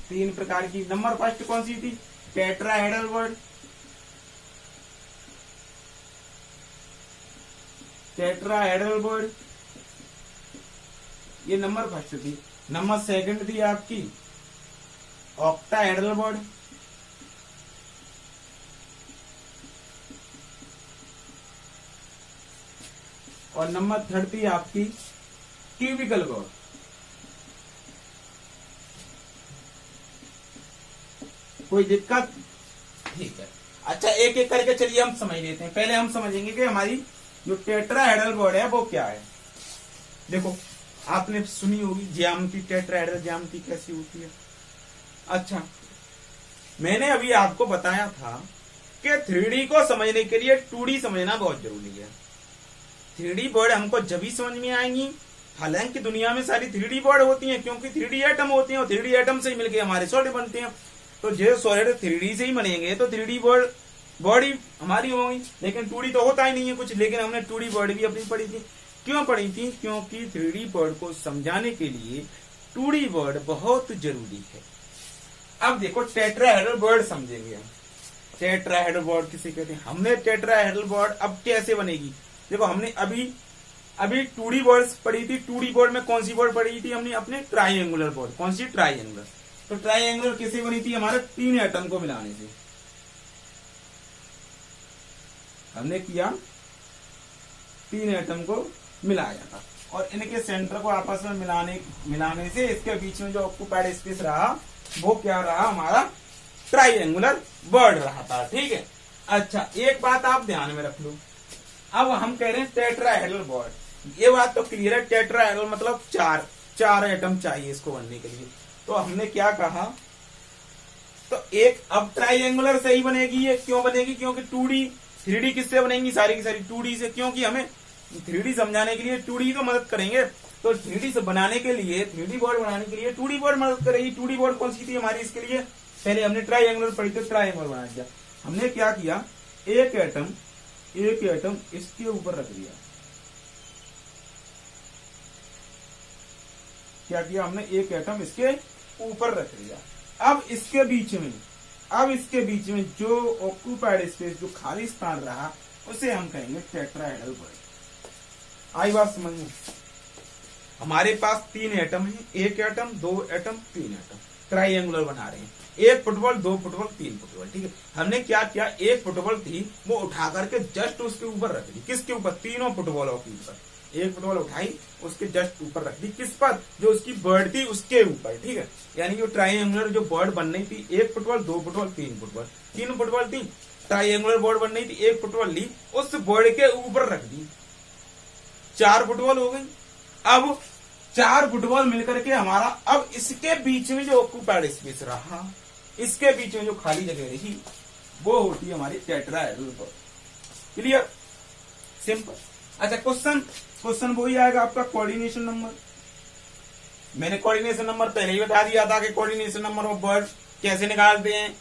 [SPEAKER 1] 3 प्रकार की। नंबर फर्स्ट कौन सी थी, टेट्राहेड्रल बर्ड, टेट्राहेड्रल बर्ड, ये नंबर फर्स्ट थी। नंबर सेकंड थी आपकी ऑक्टाहेड्रल बर्ड, और नंबर थर्ड थी आपकी क्यूबिकल बर्ड। कोई दिक्कत, ठीक है। अच्छा, एक एक करके चलिए हम समझ लेते हैं। पहले हम समझेंगे कि हमारी जो टेट्राहेड्रल बर्ड है वो क्या है। देखो, आपने सुनी होगी ज्यामिति, टेट्राहेड्रल ज्यामिति कैसी होती है। अच्छा, मैंने अभी आपको बताया था कि 3D को समझने के लिए 2D समझना बहुत जरूरी है। 3D बर्ड हमको जब ही समझ में आएंगी, हालांकि दुनिया में सारी 3D बर्ड होती हैं क्योंकि 3D एटम होते हैं और 3D एटम से ही मिलकर हमारे सॉलिड बनते हैं। तो जो सॉलिड 3D से ही बनेंगे तो 3D बर्ड बॉडी हमारी होगी, लेकिन 2D तो होता ही नहीं है कुछ। लेकिन हमने 2D बर्ड भी अपनी पढ़ी थी। क्यों पढ़ी थी, क्योंकि 3D बर्ड को समझाने के लिए 2D बर्ड बहुत जरूरी है। अब देखो, टेट्राहेड्रल बर्ड समझेंगे हम। टेट्राहेड्रल बर्ड किसे कहते हैं, हमने टेट्राहेड्रल बर्ड अब कैसे बनेगी। देखो, हमने अभी 2D बर्ड्स पढ़ी थी। 2D बर्ड में कौन सी बर्ड पढ़ी थी हमने, अपने ट्राइंगुलर बर्ड। कौन सी, ट्राइंगुलर। तो ट्राइंगुलर किसे बनी थी, हमारे 3 एटम को मिलाने से। हमने किया 3 एटम को मिलाया था और इनके सेंटर को आपस में मिलाने से इसके बीच में जो ऑक्यूपाइड स्पेस रहा वो क्या रहा, हमारा ट्राइंगुलर बर्ड रहा था। ठीक है, अच्छा एक बात आप ध्यान में रख लो। अब हम कह रहे हैं टेट्राहेड्रल बर्ड, ये बात तो क्लियर है। टेट्राहेड्रल मतलब 4 एटम चाहिए इसको बनने के लिए। तो हमने क्या कहा, तो एक अब ट्राइंगुलर से ही बनेगी। ये क्यों बनेगी, क्योंकि 2D 3D किससे बनेंगी, सारी की सारी 2D से। क्योंकि हमें 3D समझाने के लिए 2D तो मदद करेंगे। तो 3D से बनाने के लिए, 3D बोर्ड बनाने के लिए 2D बोर्ड मदद करेगी। 2D बोर्ड कौन सी थी हमारी, इसके लिए पहले हमने ट्राइंगुलर पढ़ी थी, ट्राइंगुलर बना दिया। हमने क्या किया, एक एटम इसके ऊपर रख दिया। क्या किया हमने, एक एटम इसके ऊपर रख दिया। अब इसके बीच में जो ऑक्यूपाइड स्पेस, जो खाली स्थान रहा, उसे हम कहेंगे टेट्राहेड्रल बर्ड। आई बात समझ में। हमारे पास 3 एटम है, 1 एटम, 2 एटम, 3 एटम, ट्राइंगुलर बना रहे हैं। 1 फुटबॉल, 2 फुटबॉल, 3 फुटबॉल। ठीक है, हमने क्या किया, 1 फुटबॉल थी वो उठा करके जस्ट उसके ऊपर रख दी। किसके ऊपर, तीनों फुटबॉलों के ऊपर। 1 फुटबॉल उठाई, उसके जस्ट ऊपर रख दी। किस पर, जो उसकी बर्ड थी उसके ऊपर। ठीक है, यानी जो ट्राइंगुलर जो बर्ड बन रही थी, 1 फुटबॉल, 2 फुटबॉल, 3 फुटबॉल, 3 फुटबॉल थी, ट्राइंगुलर बर्ड बन रही थी, 1 फुटबॉल ली, उस बर्ड के ऊपर रख दी, 4 फुटबॉल हो गई। अब 4 फुटबॉल मिलकर के हमारा, अब इसके बीच में जो ऑक्यूपाइड स्पेस रहा, इसके बीच में जो खाली जगह रही, वो होती है हमारी टेट्राहेड्रल बर्ड। Clear, simple. अच्छा, क्वेश्चन वही आएगा आपका, कोऑर्डिनेशन नंबर। मैंने कोऑर्डिनेशन नंबर पहले ही बता दिया था कि कोऑर्डिनेशन नंबर ऑफ बर्ड कैसे निकालते हैं।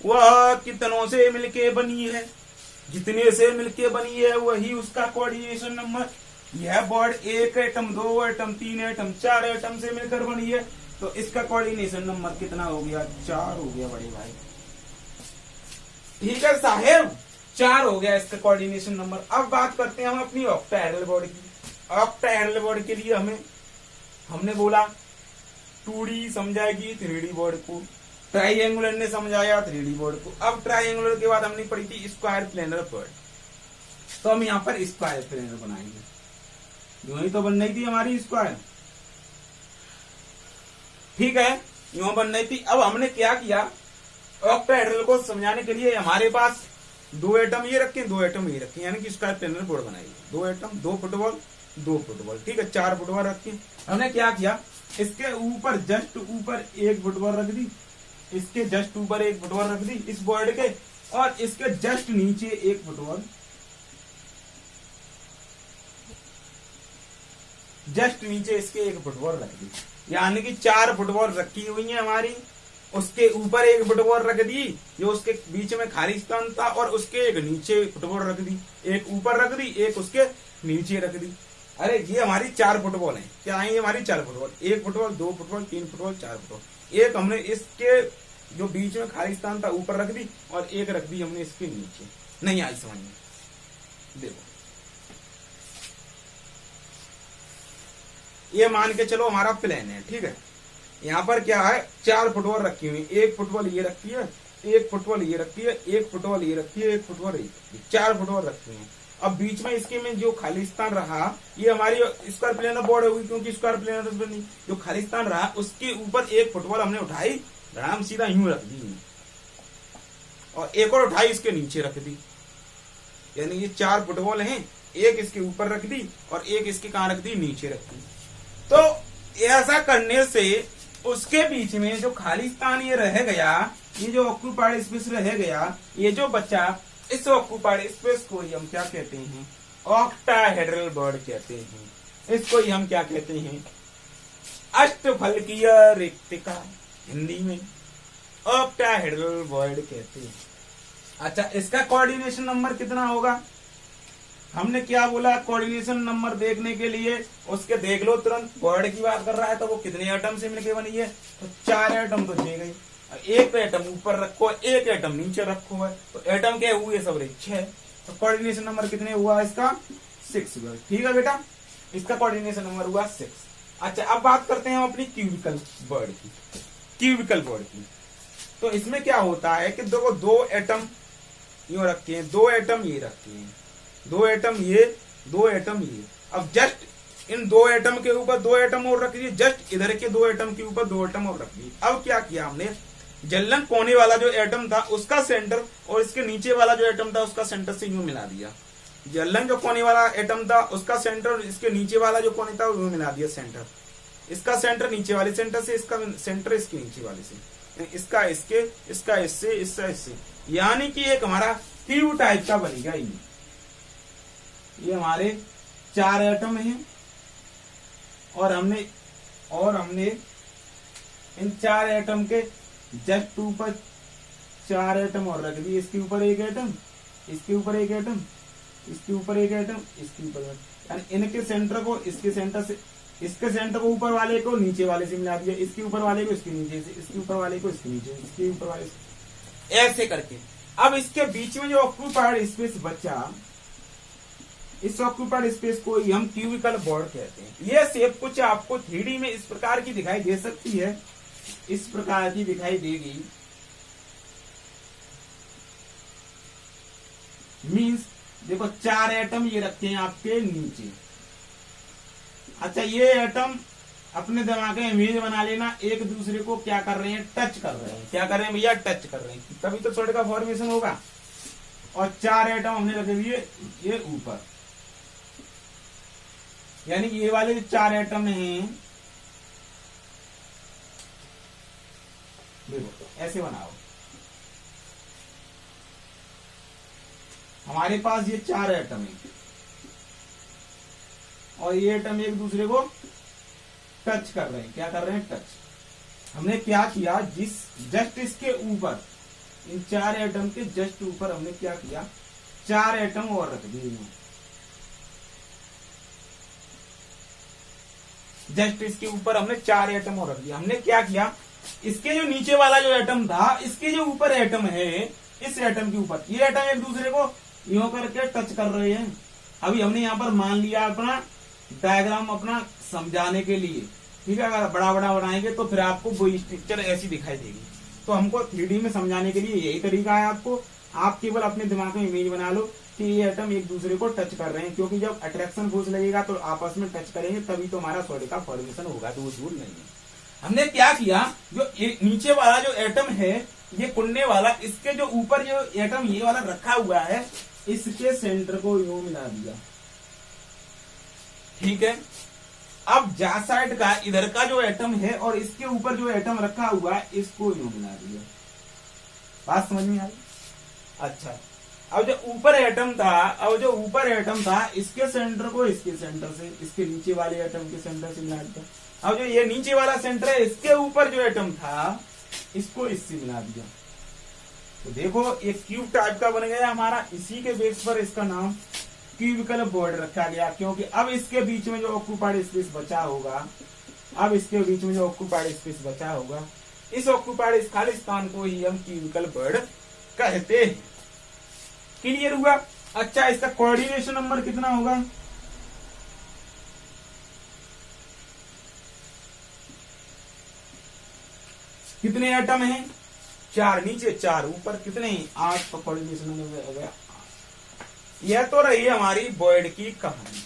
[SPEAKER 1] वह कितनों से मिलके बनी है, जितने से मिलके बनी है वही उसका कोऑर्डिनेशन नंबर। यह bond 1 atom 2 atom 3 atom 4 atom से मिलकर बनी है, तो इसका कोऑर्डिनेशन नंबर कितना हो गया? 4 हो गया बड़े भाई। ठीक है साहेब, 4 हो गया इसका कोऑर्डिनेशन नंबर। अब बात करते हैं हम अपनी ऑक्टाहेड्रल बॉन्ड की। ऑक्टाहेड्रल बॉन्ड के लिए हमने बोला 2D समझाएगी 3D बॉन्ड को, ट्राइंगुलर ने समझाया 3D बॉन्ड को। अब ट्राइंगुलर के बाद हमने पढ़ी थी स्क्वायर प्लेनर बॉन्ड, तो हम यहाँ पर स्क्वायर प्लेनर बनाएंगे। यूं ही तो बन रही थी हमारी स्क्वायर, ठीक है, यूं बन रही थी। अब हमने क्या किया, ऑक्टाहेड्रल को समझाने के लिए हमारे पास 2 एटम ये रखे 2 एटम ये रखे, यानी कि स्क्वायर प्लेनर बोर्ड बनाएगी। 2 एटम 2 फुटबॉल 2 फुटबॉल, ठीक है, 4 फुटबॉल रखी। हमने क्या किया, इसके ऊपर जस्ट ऊपर 1 फुटबॉल रख दी, इसके जस्ट ऊपर 1 फुटबॉल रख दी इस बोर्ड के, और इसके जस्ट नीचे 1 फुटबॉल, जस्ट नीचे इसके 1 फुटबॉल रख दी, यानी कि 4 फुटबॉल रखी हुई है हमारी। उसके ऊपर 1 फुटबॉल रख दी जो उसके बीच में खाली स्थान था, और उसके एक नीचे फुटबॉल रख दी, एक ऊपर रख दी एक उसके नीचे रख दी। अरे ये हमारी 4 फुटबॉल है, क्या है ये हमारी 4 football, 1 football 2 football 3 football 4 football. एक हमने इसके जो बीच में खाली स्थान था ऊपर रख दी, और एक रख दी हमने इसके नीचे। नहीं आई समझ में? देखो ये मान के चलो हमारा प्लेन है, ठीक है। यहाँ पर क्या है, 4 फुटबॉल रखी हुई, 1 फुटबॉल ये रखी है, 1 फुटबॉल ये रखी है, 1 फुटबॉल ये रखी है, 1 फुटबॉल ये, 4 फुटबॉल रखी है। अब बीच में इसके में जो खाली स्थान रहा, ये हमारी स्क्वायर प्लेनर बोर्ड होगी, क्योंकि स्क्वायर प्लेनर बनी। जो खाली स्थान रहा उसके ऊपर 1 फुटबॉल हमने उठाई, राम सीधा यूं रख दी, और एक और उठाई इसके नीचे रख दी, यानी ये 4 फुटबॉल हैं, एक इसके ऊपर रख दी और एक इसके कहां रख दी, नीचे रख दी। तो ऐसा करने से उसके बीच में जो खाली स्थान ये रह गया, ये जो ऑक्यूपाइड स्पेस रह गया, ये जो बचा, इस ऑक्यूपाइड स्पेस को ही हम क्या कहते हैं, ऑक्टाहेड्रल बॉन्ड कहते हैं। इसको ही हम क्या कहते हैं, अष्टफलकीय रिक्तिका, हिंदी में ऑक्टाहेड्रल बॉन्ड कहते हैं। अच्छा, इसका कोऑर्डिनेशन नंबर कितना होगा? हमने क्या बोला, कोऑर्डिनेशन नंबर देखने के लिए उसके देख लो तुरंत, बॉन्ड की बात कर रहा है तो वो कितने एटम से मिलके बनी है, तो 4 एटम तो दे गई। एक एटम ऊपर रखो, एक एटम नीचे रखो है, तो एटम क्या हुए सब 6, तो कोऑर्डिनेशन नंबर कितने हुआ इसका, 6 हुआ। ठीक है बेटा, इसका कोऑर्डिनेशन नंबर हुआ 6। अच्छा, अब बात करते हैं हम अपनी क्यूबिकल बॉन्ड की। क्यूबिकल बॉन्ड की तो इसमें क्या होता है कि देखो 2 एटम यूं रखे हैं, 2 एटम ये रखे हैं, 2 एटम ये, 2 एटम ये। अब जस्ट इन 2 एटम के ऊपर 2 एटम और रख दिए, जस्ट इधर के 2 एटम के ऊपर 2 एटम और रख दिए। अब क्या किया हमने, जलन कोने वाला जो एटम था उसका सेंटर और इसके नीचे वाला जो एटम था उसका सेंटर से यूं मिला दिया। जलन जो कोने वाला एटम था उसका सेंटर और इसके नीचे वाला जो कोने था वो मिला दिया सेंटर। इसका सेंटर नीचे वाले सेंटर से, इसका सेंटर इसके नीचे वाले से, इसका इसके, इसका इससे, इसका इससे, यानी कि एक हमारा क्यूब टाइप का बनेगा। ये हमारे 4 एटम हैं, और हमने इन 4 एटम के जस्ट ऊपर 4 एटम और रख दिए। इसके ऊपर 1 एटम, इसके ऊपर 1 एटम, इसके ऊपर 1 एटम, इसके ऊपर, यानी इनके सेंटर को इसके सेंटर से, इसके सेंटर को ऊपर वाले को नीचे वाले से मिला दिया, इसके ऊपर वाले को इसके नीचे से, इसके ऊपर वाले को इसके नीचे, इसके ऊपर वाले से, ऐसे करके। अब इसके बीच में जो ऑक्यूपाइड स्पेस बचा, इस ऑक्यूपाइड स्पेस को ही हम क्यूबिकल बॉन्ड कहते हैं। यह शेप कुछ आपको 3D में इस प्रकार की दिखाई दे सकती है, इस प्रकार की दिखाई देगी। मींस देखो 4 एटम ये रखे हैं आपके नीचे। अच्छा, ये एटम अपने दिमाग में इमेज बना लेना, एक दूसरे को क्या कर रहे हैं, टच कर रहे हैं। क्या कर रहे हैं भैया, टच कर रहे हैं, तभी तो सॉलिड का फॉर्मेशन होगा। और 4 एटम हमने रखे हुए ये ऊपर, यानी ये वाले जो 4 एटम हैं, देखो ऐसे बनाओ। हमारे पास ये 4 एटम है, और ये एटम एक दूसरे को टच कर रहे हैं। क्या कर रहे हैं, टच। हमने क्या किया, जस्ट इसके ऊपर, इन 4 एटम के जस्ट ऊपर हमने क्या किया, 4 एटम और रख दिए। जस्ट इसके ऊपर हमने 4 एटम और रख दिया। हमने क्या किया, इसके जो नीचे वाला जो एटम था, इसके जो ऊपर एटम है, इस एटम के ऊपर ये एटम एक दूसरे को यूं करके टच कर रहे हैं। अभी हमने यहाँ पर मान लिया अपना डायग्राम अपना समझाने के लिए, ठीक है। अगर बड़ा बड़ा बनाएंगे तो फिर आपको वो स्ट्रक्चर ऐसी दिखाई देगी। तो हमको 3D में समझाने के लिए यही तरीका है आपको। आप केवल अपने दिमाग में इमेज बना लो कि ये एटम एक दूसरे को टच कर रहे हैं, क्योंकि जब अट्रैक्शन फोर्स लगेगा तो आपस में टच करेंगे, तभी तो हमारा सॉलिड का फॉर्मेशन होगा, दूर दूर नहीं है। हमने क्या किया, जो नीचे वाला जो एटम है, ये कुंडे वाला, इसके जो ऊपर जो एटम ये वाला रखा हुआ है, इसके सेंटर को यूं मिला दिया, ठीक है। अब जा साइड का इधर का जो एटम है और इसके ऊपर जो एटम रखा हुआ है, इसको यूं मिला दिया। बात समझ में आई? अच्छा, अब जो ऊपर एटम था, इसके सेंटर को इसके सेंटर से, इसके नीचे वाले एटम के सेंटर से मिला दिया। अब जो ये नीचे वाला सेंटर है, इसके ऊपर जो एटम था, इसको इससे मिला दिया। तो देखो एक क्यूब टाइप का बन गया हमारा। इसी के बेस पर इसका नाम क्यूबिकल बॉर्ड रखा गया, क्योंकि अब इसके बीच में जो ऑक्यूपाइड स्पेस बचा होगा, इस ऑक्यूपाइड खाली स्थान को ही हम क्यूबिकल बॉर्ड कहते हैं। क्लियर हुआ? अच्छा, इसका कोऑर्डिनेशन नंबर कितना होगा? कितने एटम हैं? 4 नीचे 4 ऊपर, कितने? 8 तो कोऑर्डिनेशन नंबर हो गया। यह तो रही हमारी बॉयड की कहानी।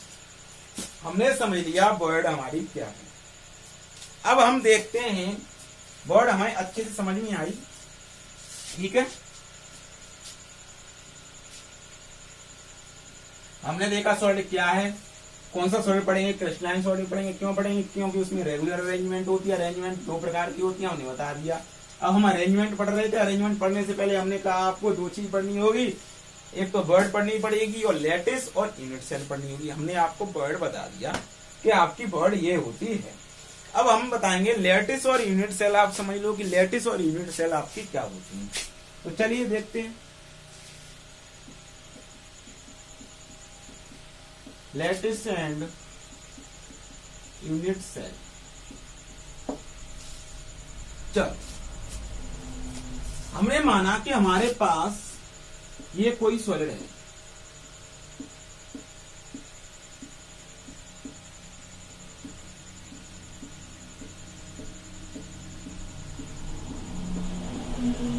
[SPEAKER 1] हमने समझ लिया बॉयड हमारी क्या है। अब हम देखते हैं, बॉयड हमें अच्छे से समझ में आई, ठीक है। हमने देखा सॉलिड क्या है, कौन सा सॉलिड पढ़ेंगे, क्रिस्टलाइन सॉलिड पढ़ेंगे। क्यों पढ़ेंगे? क्योंकि उसमें रेगुलर अरेंजमेंट होती है। अरेंजमेंट 2 प्रकार की होती है, हमने बता दिया। अब हम अरेंजमेंट पढ़ रहे थे। अरेंजमेंट पढ़ने से पहले हमने कहा आपको 2 चीज पढ़नी होगी, एक तो बॉयड पढ़नी पड़ेगी और लैटिस और यूनिट सेल पढ़नी होगी। हमने आपको बॉयड बता दिया कि आपकी बॉयड ये होती है। अब हम बताएंगे लैटिस और यूनिट सेल। आप समझ लो कि लैटिस और यूनिट सेल आपकी क्या होती है। तो चलिए देखते हैं। Lattice and unit cell. चलो, हमने माना कि हमारे पास ये कोई सॉलिड है,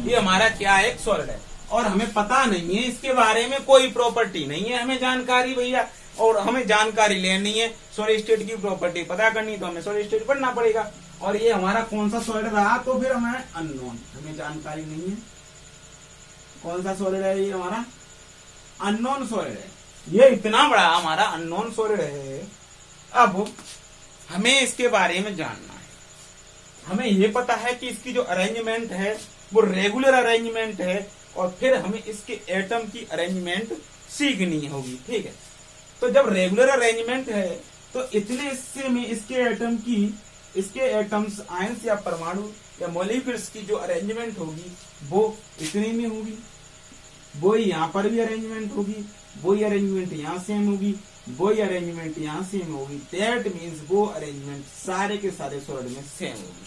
[SPEAKER 1] ये हमारा क्या है, एक सॉलिड है, और हमें पता नहीं है इसके बारे में, कोई प्रॉपर्टी नहीं है हमें जानकारी भैया। और हमें जानकारी लेनी है, सॉलिड स्टेट की प्रॉपर्टी पता करनी, तो हमें सॉलिड स्टेट पढ़ना पड़ेगा। और ये हमारा कौन सा सॉलिड रहा, तो फिर हमें अननोन, हमें जानकारी नहीं है कौन सा सॉलिड है। ये हमारा अननोन सॉलिड है, ये इतना बड़ा हमारा अननोन सॉलिड है। अब हमें इसके बारे में जानना है। हमें ये पता है कि इसकी जो अरेंजमेंट है वो रेगुलर अरेंजमेंट है, और फिर हमें इसके एटम की अरेंजमेंट सीखनी होगी, ठीक है। तो जब रेगुलर अरेंजमेंट है तो इतने हिस्से में इसके एटम्स, आयंस या परमाणु या मॉलिक्यूल्स की जो अरेंजमेंट होगी वो इतने में होगी। वो यहाँ पर भी अरेंजमेंट होगी, वही अरेंजमेंट यहाँ सेम होगी, वही अरेंजमेंट यहाँ सेम होगी। दैट मीन्स वो अरेंजमेंट सारे के सारे सॉलिड में सेम होगी।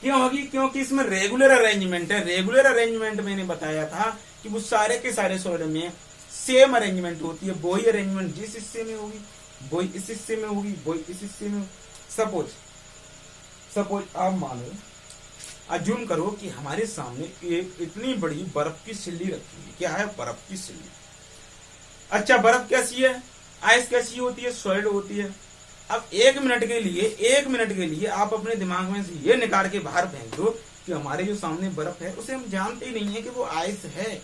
[SPEAKER 1] क्यों होगी? क्योंकि इसमें रेगुलर अरेंजमेंट है। रेगुलर अरेंजमेंट मैंने बताया था कि वो सारे के सारे सॉलिड में सेम अरेंजमेंट होती है। वही अरेंजमेंट जिस हिस्से में होगी वही इस हिस्से में होगी, वही इस हिस्से में। सपोज आप मानो, अज्यूम करो कि हमारे सामने एक इतनी बड़ी बर्फ की सिल्ली रखी है। क्या है? बर्फ की सिल्ली। अच्छा, बर्फ कैसी है? आइस कैसी होती है? सॉलिड होती है। अब 1 मिनट के लिए आप अपने दिमाग में से ये निकाल के बाहर फेंक दो कि हमारे जो सामने बर्फ है उसे हम जानते ही नहीं है कि वो आइस है।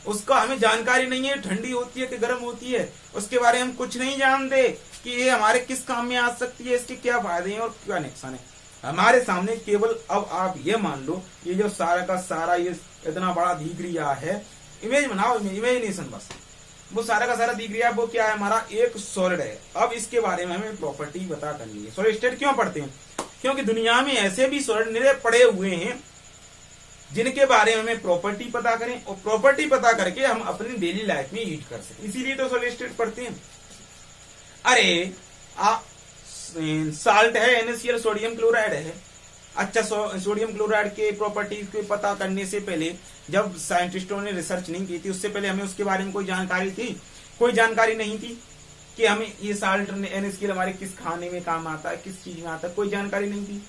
[SPEAKER 1] उसका हमें जानकारी नहीं है, ठंडी होती है कि गर्म होती है, उसके बारे में हम कुछ नहीं जानते कि ये हमारे किस काम में आ सकती है, इसके क्या फायदे हैं और क्या नुकसान है। हमारे सामने केवल, अब आप ये मान लो, ये जो सारा का सारा ये इतना बड़ा दिख रहा है, इमेज बनाओ, इमेजिनेशन बस, वो सारा का सारा दिख रहा है, वो क्या है? हमारा एक सॉलिड है। अब इसके बारे में हमें प्रॉपर्टी बता करनी है। सॉलिड स्टेट क्यों पढ़ते हैं? क्योंकि दुनिया में ऐसे भी सॉलिड निरे पड़े हुए हैं जिनके बारे में हमें प्रॉपर्टी पता करें और प्रॉपर्टी पता करके हम अपनी डेली लाइफ में यूज कर सकें। इसीलिए तो सॉलिड स्टेट पढ़ते हैं। अरे साल्ट है NaCl, सोडियम क्लोराइड है। अच्छा, सोडियम क्लोराइड के प्रॉपर्टीज को पता करने से पहले जब साइंटिस्टों ने रिसर्च नहीं की थी, उससे पहले हमें उसके बारे में कोई जानकारी थी? कोई जानकारी नहीं थी कि हमें ये साल्ट NaCl हमारे किस खाने में काम आता है, किस चीज में आता है, कोई जानकारी नहीं थी।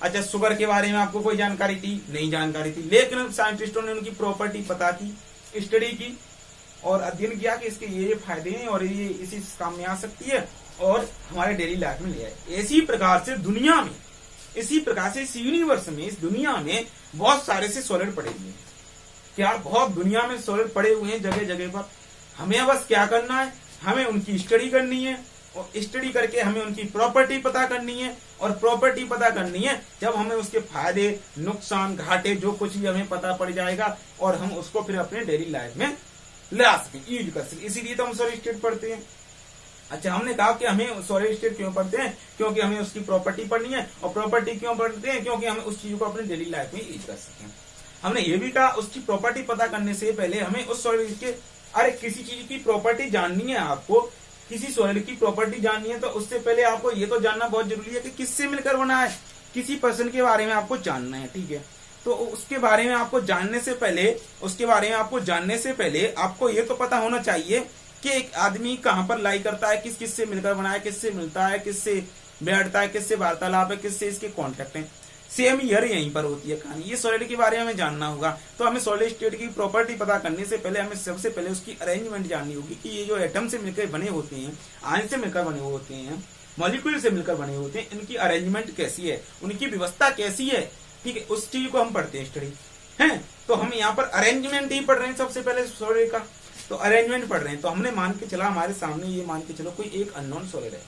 [SPEAKER 1] अच्छा, शुगर के बारे में आपको कोई जानकारी थी? नहीं जानकारी थी। लेकिन साइंटिस्टों ने उनकी प्रॉपर्टी पता की, स्टडी की और अध्ययन किया कि इसके ये फायदे हैं और ये इसी काम में आ सकती है और हमारे डेली लाइफ में ले आए। इसी प्रकार से दुनिया में, इसी प्रकार से इस यूनिवर्स में, इस दुनिया में बहुत सारे से सॉलिड पड़े हुए हैं। क्या बहुत दुनिया में सॉलिड पड़े हुए हैं जगह जगह पर। हमें बस क्या करना है, हमें उनकी स्टडी करनी है और स्टडी करके हमें उनकी प्रॉपर्टी पता करनी है और प्रॉपर्टी पता करनी है जब हमें उसके फायदे, नुकसान, घाटे जो कुछ भी हमें पता पड़ जाएगा और हम उसको फिर अपने डेली लाइफ में ला सकें, यूज कर सकें। इसीलिए तो हम सॉलिड स्टेट पढ़ते हैं। अच्छा, हमने कहा कि हमें सॉलिड स्टेट क्यों पढ़ते हैं? क्योंकि हमें उसकी प्रॉपर्टी पढ़नी है। और प्रॉपर्टी क्यों पढ़ते हैं? क्योंकि हमें उस चीज को अपने डेली लाइफ में यूज कर सकें। हमने ये भी कहा उसकी प्रॉपर्टी पता करने से पहले हमें उस सॉलिड के, अरे किसी चीज की प्रॉपर्टी जाननी है आपको, किसी सॉलिड की प्रॉपर्टी जाननी है तो उससे पहले आपको ये तो जानना बहुत जरूरी है कि किससे मिलकर बना है। किसी पर्सन के बारे में आपको जानना है, ठीक है? तो उसके बारे में आपको जानने से पहले, उसके बारे में आपको जानने से पहले आपको ये तो पता होना चाहिए कि एक आदमी कहाँ पर लाई करता है, किस किस से मिलकर बना है, किससे मिलता है, किससे बैठता है, किससे वार्तालाप है, किससे इसके कॉन्टेक्ट है। सेम ईयर यहीं पर होती है कहानी। ये सॉलिड के बारे में हमें जानना होगा। तो हमें सॉलिड स्टेट की प्रॉपर्टी पता करने से पहले हमें सबसे पहले उसकी अरेंजमेंट जाननी होगी कि ये जो एटम से मिलकर बने होते हैं, आयन से मिलकर बने होते हैं, मॉलिक्यूल से मिलकर बने होते हैं, इनकी अरेंजमेंट कैसी है, उनकी व्यवस्था कैसी है, ठीक है? उस चीज को हम पढ़ते हैं, स्टडी है। तो हम यहाँ पर अरेंजमेंट ही पढ़ रहे हैं सबसे पहले सॉलिड का। तो अरेंजमेंट पढ़ रहे हैं तो हमने मान के चला, हमारे सामने ये मान के चलो कोई एक अननोन सॉलिड है।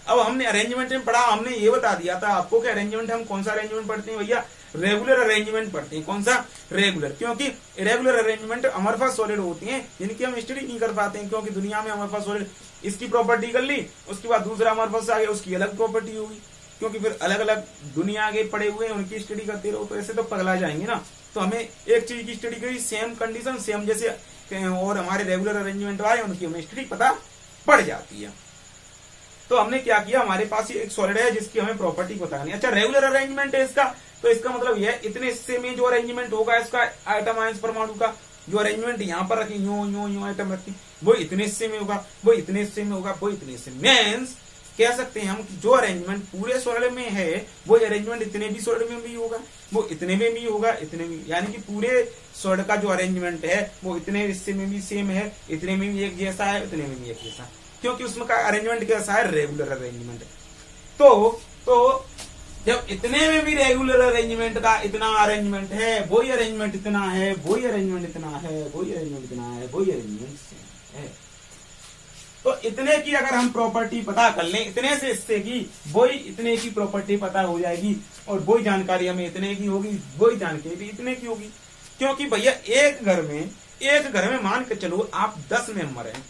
[SPEAKER 1] अब हमने अरेंजमेंट में पढ़ा, हमने ये बता दिया था आपको कि अरेंजमेंट हम कौन सा अरेंजमेंट पढ़ते हैं भैया? रेगुलर अरेंजमेंट पढ़ते हैं। कौन सा? रेगुलर। क्योंकि इरेगुलर अरेंजमेंट हमारे पास सॉलिड होती हैं जिनकी हम स्टडी नहीं कर पाते हैं, क्योंकि दुनिया में हमारे पास सॉलिड, इसकी प्रॉपर्टी कर ली, उसके बाद दूसरा हमारे पास आ गया, उसकी अलग प्रॉपर्टी होगी। क्योंकि फिर अलग अलग दुनिया के पड़े हुए हैं, उनकी स्टडी करते रहो तो ऐसे तो पगला जाएंगे ना। तो हमें एक चीज की स्टडी करी, सेम कंडीशन, सेम जैसे और हमारे रेगुलर अरेंजमेंट आए उनकी हमें स्टडी पता पड़ जाती है। तो हमने क्या किया, हमारे पास ये एक सॉलिड है जिसकी हमें प्रॉपर्टी पता नहीं। अच्छा, रेगुलर अरेंजमेंट है इसका, तो इसका मतलब यह इतने हिस्से में जो अरेंजमेंट होगा इसका एटम आयंस परमाणु का, जो अरेंजमेंट यहाँ पर रखी यूं यूं यूं आइटम रखी, वो इतने हिस्से में होगा, वो इतने हिस्से में होगा, वो इतने हिस्से में। मीन्स कह सकते हैं हम कि जो अरेंजमेंट पूरे सॉलिड में है वो अरेंजमेंट इतने भी सॉलिड में भी होगा, वो इतने में भी होगा, इतने में, यानी कि पूरे सॉलिड का जो अरेंजमेंट है वो इतने हिस्से में भी सेम है, इतने में भी एक जैसा है, इतने में भी एक जैसा, क्योंकि उसमें का अरेंजमेंट कैसा है? Regular arrangement. तो जब इतने में भी रेगुलर अरेंजमेंट का इतना अरेंजमेंट है, वही अरेंजमेंट इतना है, वही अरेंजमेंट इतना है, वही अरेंजमेंट इतना है, वही अरेंजमेंट है, तो इतने की अगर हम प्रॉपर्टी पता कर लें, इतने से इससे की वही इतने की प्रॉपर्टी पता हो जाएगी और वही जानकारी हमें इतने की होगी, वही जानकारी भी इतने की होगी। क्योंकि भैया एक घर में मान के चलो आप 10 मेंबर हैं,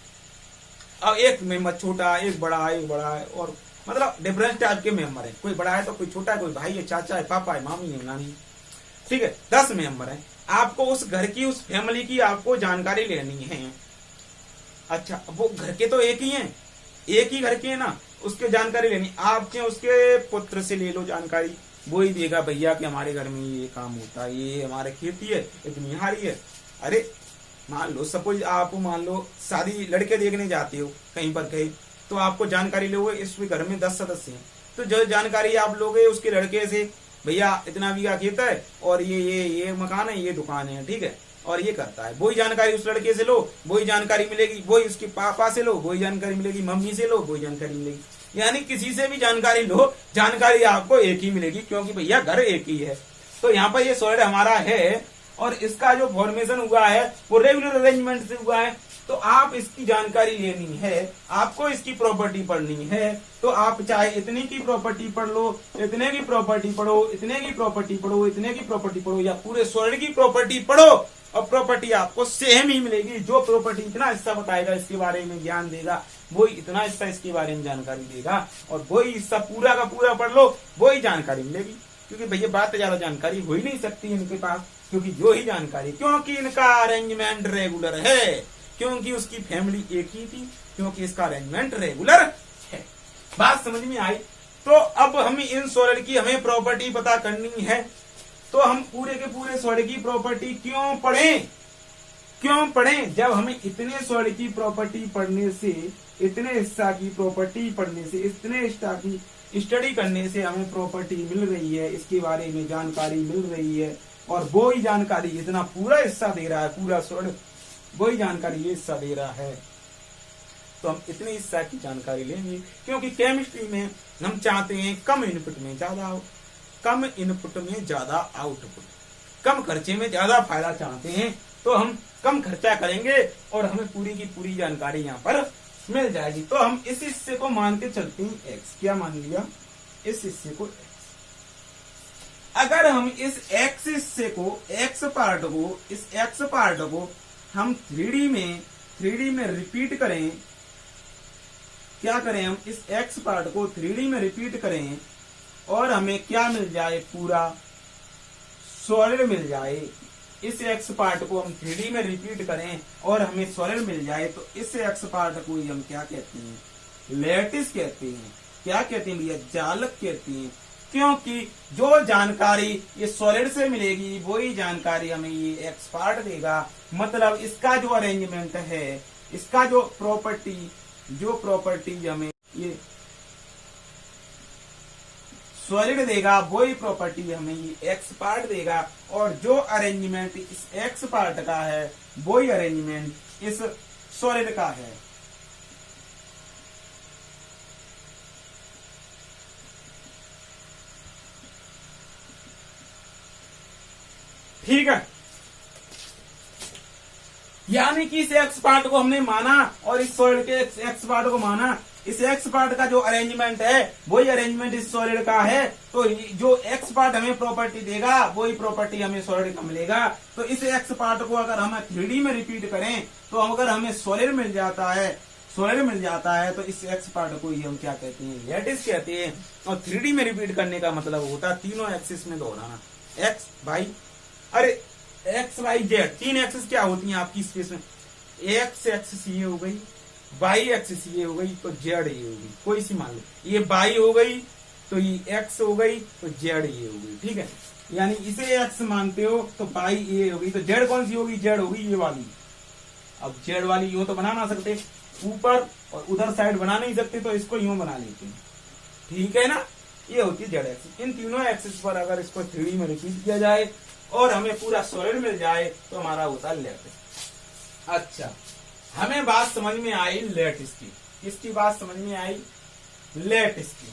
[SPEAKER 1] अब एक मेंबर छोटा, एक बड़ा है और मतलब डिफरेंट टाइप के मेंबर है, कोई बड़ा है तो कोई छोटा है, कोई भाई है, चाचा है, पापा है, मामी है, नानी, ठीक है? 10 मेंबर है। आपको उस घर की, उस फैमिली की आपको जानकारी लेनी है। अच्छा, वो घर के तो एक ही हैं, एक ही घर के हैं ना, उसके जानकारी लेनी आपके, उसके पुत्र से ले लो जानकारी, वो ही देगा भैया कि हमारे घर में ये काम होता है, ये हमारे खेती है, इतनी हारी है। अरे मान लो सपोज आप मान लो शादी लड़के देखने जाते हो कहीं पर कहीं, तो आपको जानकारी लोगे इस घर में 10 सदस्य हैं, तो जो जानकारी आप लोगे उसके लड़के से, भैया इतना बीघा खेत है और ये मकान है, ये दुकान है, ठीक है, और ये करता है, वही जानकारी उस लड़के से लो, वही जानकारी मिलेगी, वही उसके पापा से लो, वही जानकारी मिलेगी, मम्मी से लो, वही जानकारी मिलेगी। यानी किसी से भी जानकारी लो, जानकारी आपको एक ही मिलेगी, क्योंकि भैया घर एक ही है। तो यहाँ पर ये सॉलिड हमारा है और इसका जो फॉर्मेशन हुआ है वो रेगुलर अरेंजमेंट से हुआ है। तो आप इसकी जानकारी लेनी है, आपको इसकी प्रॉपर्टी पढ़नी है, तो आप चाहे इतने की प्रॉपर्टी पढ़ लो, इतने की प्रॉपर्टी पढ़ो, इतने की प्रॉपर्टी पढ़ो, इतने की प्रॉपर्टी पढ़ो, या पूरे सॉलिड की प्रॉपर्टी पढ़ो और प्रॉपर्टी आपको सेम ही मिलेगी। जो प्रॉपर्टी इतना हिस्सा बताएगा, इसके बारे में ज्ञान देगा, वही इतना हिस्सा इसके बारे में जानकारी देगा, और वही हिस्सा पूरा का पूरा पढ़ लो, वही जानकारी मिलेगी। क्योंकि भैया बात ज्यादा जानकारी हो ही नहीं सकती इनके पास, क्योंकि जो ही जानकारी, क्योंकि इनका अरेंजमेंट रेगुलर है, क्योंकि उसकी फैमिली एक ही थी, क्योंकि इसका अरेंजमेंट रेगुलर है। बात समझ में आई? तो अब हम इन सॉलिड की हमें प्रॉपर्टी पता करनी है। तो हम पूरे के पूरे सॉलिड की प्रॉपर्टी क्यों पढ़ें? जब हमें इतने सॉलिड की प्रॉपर्टी पढ़ने से, इतने हिस्सा की प्रॉपर्टी पढ़ने से, इतने हिस्सा की स्टडी करने से हमें प्रॉपर्टी मिल रही है, इसके बारे में जानकारी मिल रही है, और वो ही जानकारी इतना पूरा हिस्सा दे रहा है, पूरा सॉलिड वही जानकारी ये हिस्सा दे रहा है, तो हम इतने हिस्सा की जानकारी लेंगे। क्योंकि केमिस्ट्री में हम चाहते हैं कम इनपुट में ज्यादा आउटपुट, कम खर्चे में ज्यादा फायदा चाहते हैं, तो हम कम खर्चा करेंगे और हमें पूरी की पूरी जानकारी यहाँ पर मिल जाएगी। तो हम इस हिस्से को मान के चलते हैं एक्स। क्या मान लिया? इस हिस्से को एक्स। अगर हम इस एक्स हिस्से को, एक्स पार्ट को हम 3D में रिपीट करें, क्या करें हम इस एक्स पार्ट को 3D में रिपीट करें और हमें क्या मिल जाए? पूरा सॉलिड मिल जाए। इस एक्स पार्ट को हम 3D में रिपीट करें और हमें सॉलिड मिल जाए, तो इस एक्स पार्ट को ही हम क्या कहते हैं? लैटिस कहते हैं। क्या कहते हैं भैया? जालक कहते हैं। क्योंकि जो जानकारी ये सॉलिड से मिलेगी वही जानकारी हमें ये एक्स पार्ट देगा। मतलब इसका जो अरेंजमेंट है, इसका जो प्रॉपर्टी हमें ये सॉलिड देगा, वही प्रॉपर्टी हमें ये एक्स पार्ट देगा, और जो अरेंजमेंट इस एक्स पार्ट का है वही अरेंजमेंट इस सॉलिड का है। ठीक है, यानी कि इस एक्स पार्ट को हमने माना और इस सॉलिड के एक्स पार्ट को माना। इस एक्स पार्ट का जो अरेंजमेंट है वही अरेंजमेंट इस सॉलिड का है, तो जो एक्स पार्ट हमें प्रॉपर्टी देगा वही प्रॉपर्टी हमें सॉलिड का मिलेगा। तो इस एक्स पार्ट को अगर हम 3D में रिपीट करें तो अगर हमें सॉलिड मिल जाता है तो इस एक्स पार्ट को ही हम क्या कहते हैं? लैटिस कहते हैं। और 3D में रिपीट करने का मतलब होता है तीनों एक्सिस में दोहराना। एक्स वाई, अरे एक्स वाई जेड, 3 एक्सिस क्या होती हैं आपकी स्पेस में? एक्स एक्सिस ये हो गई, वाई एक्सिस ये हो गई, तो जेड ये होगी। कोई सी मान लो, ये वाई हो गई तो ये एक्स हो गई, तो जेड ये हो गई। ठीक है, यानी इसे एक्स मानते हो तो वाई ये हो गई, तो जेड कौन सी होगी? जेड होगी ये वाली। अब जेड वाली यूं तो बना ना सकते, ऊपर और उधर साइड बना नहीं सकते, तो इसको यूं बना लेते हैं। ठीक है ना, ये होती है जेड एक्सिस। इन तीनों एक्सिस पर अगर इसको 3D में रिपीट किया जाए और हमें पूरा सॉलिड मिल जाए तो हमारा होता है लैटिस। अच्छा, हमें बात समझ में आई लैटिस की। किसकी बात समझ में आई? लैटिस की।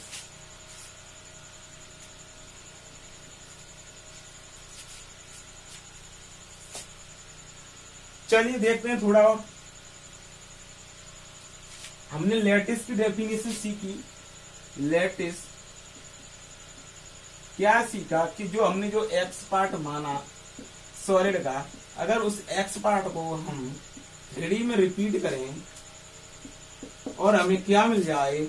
[SPEAKER 1] चलिए देखते हैं थोड़ा और। हमने लैटिस की डेफिनेशन सीखी। लैटिस क्या सीखा कि जो हमने जो एक्स पार्ट माना सॉलिड का, अगर उस एक्स पार्ट को हम 3D में रिपीट करें और हमें क्या मिल जाए?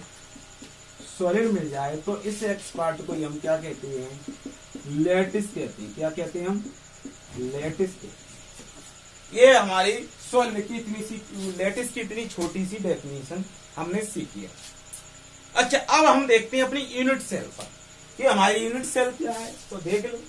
[SPEAKER 1] सॉलिड मिल जाए, तो इस एक्स पार्ट को हम क्या कहते हैं? लैटिस कहते हैं। क्या कहते हैं हम? लैटिस कहते हैं। ये हमारी सॉलिड की इतनी सी, लैटिस की इतनी छोटी सी डेफिनेशन हमने सीखी है। अच्छा, अब हम देखते हैं अपनी यूनिट सेल पर कि हमारी यूनिट सेल क्या है, तो देख लो।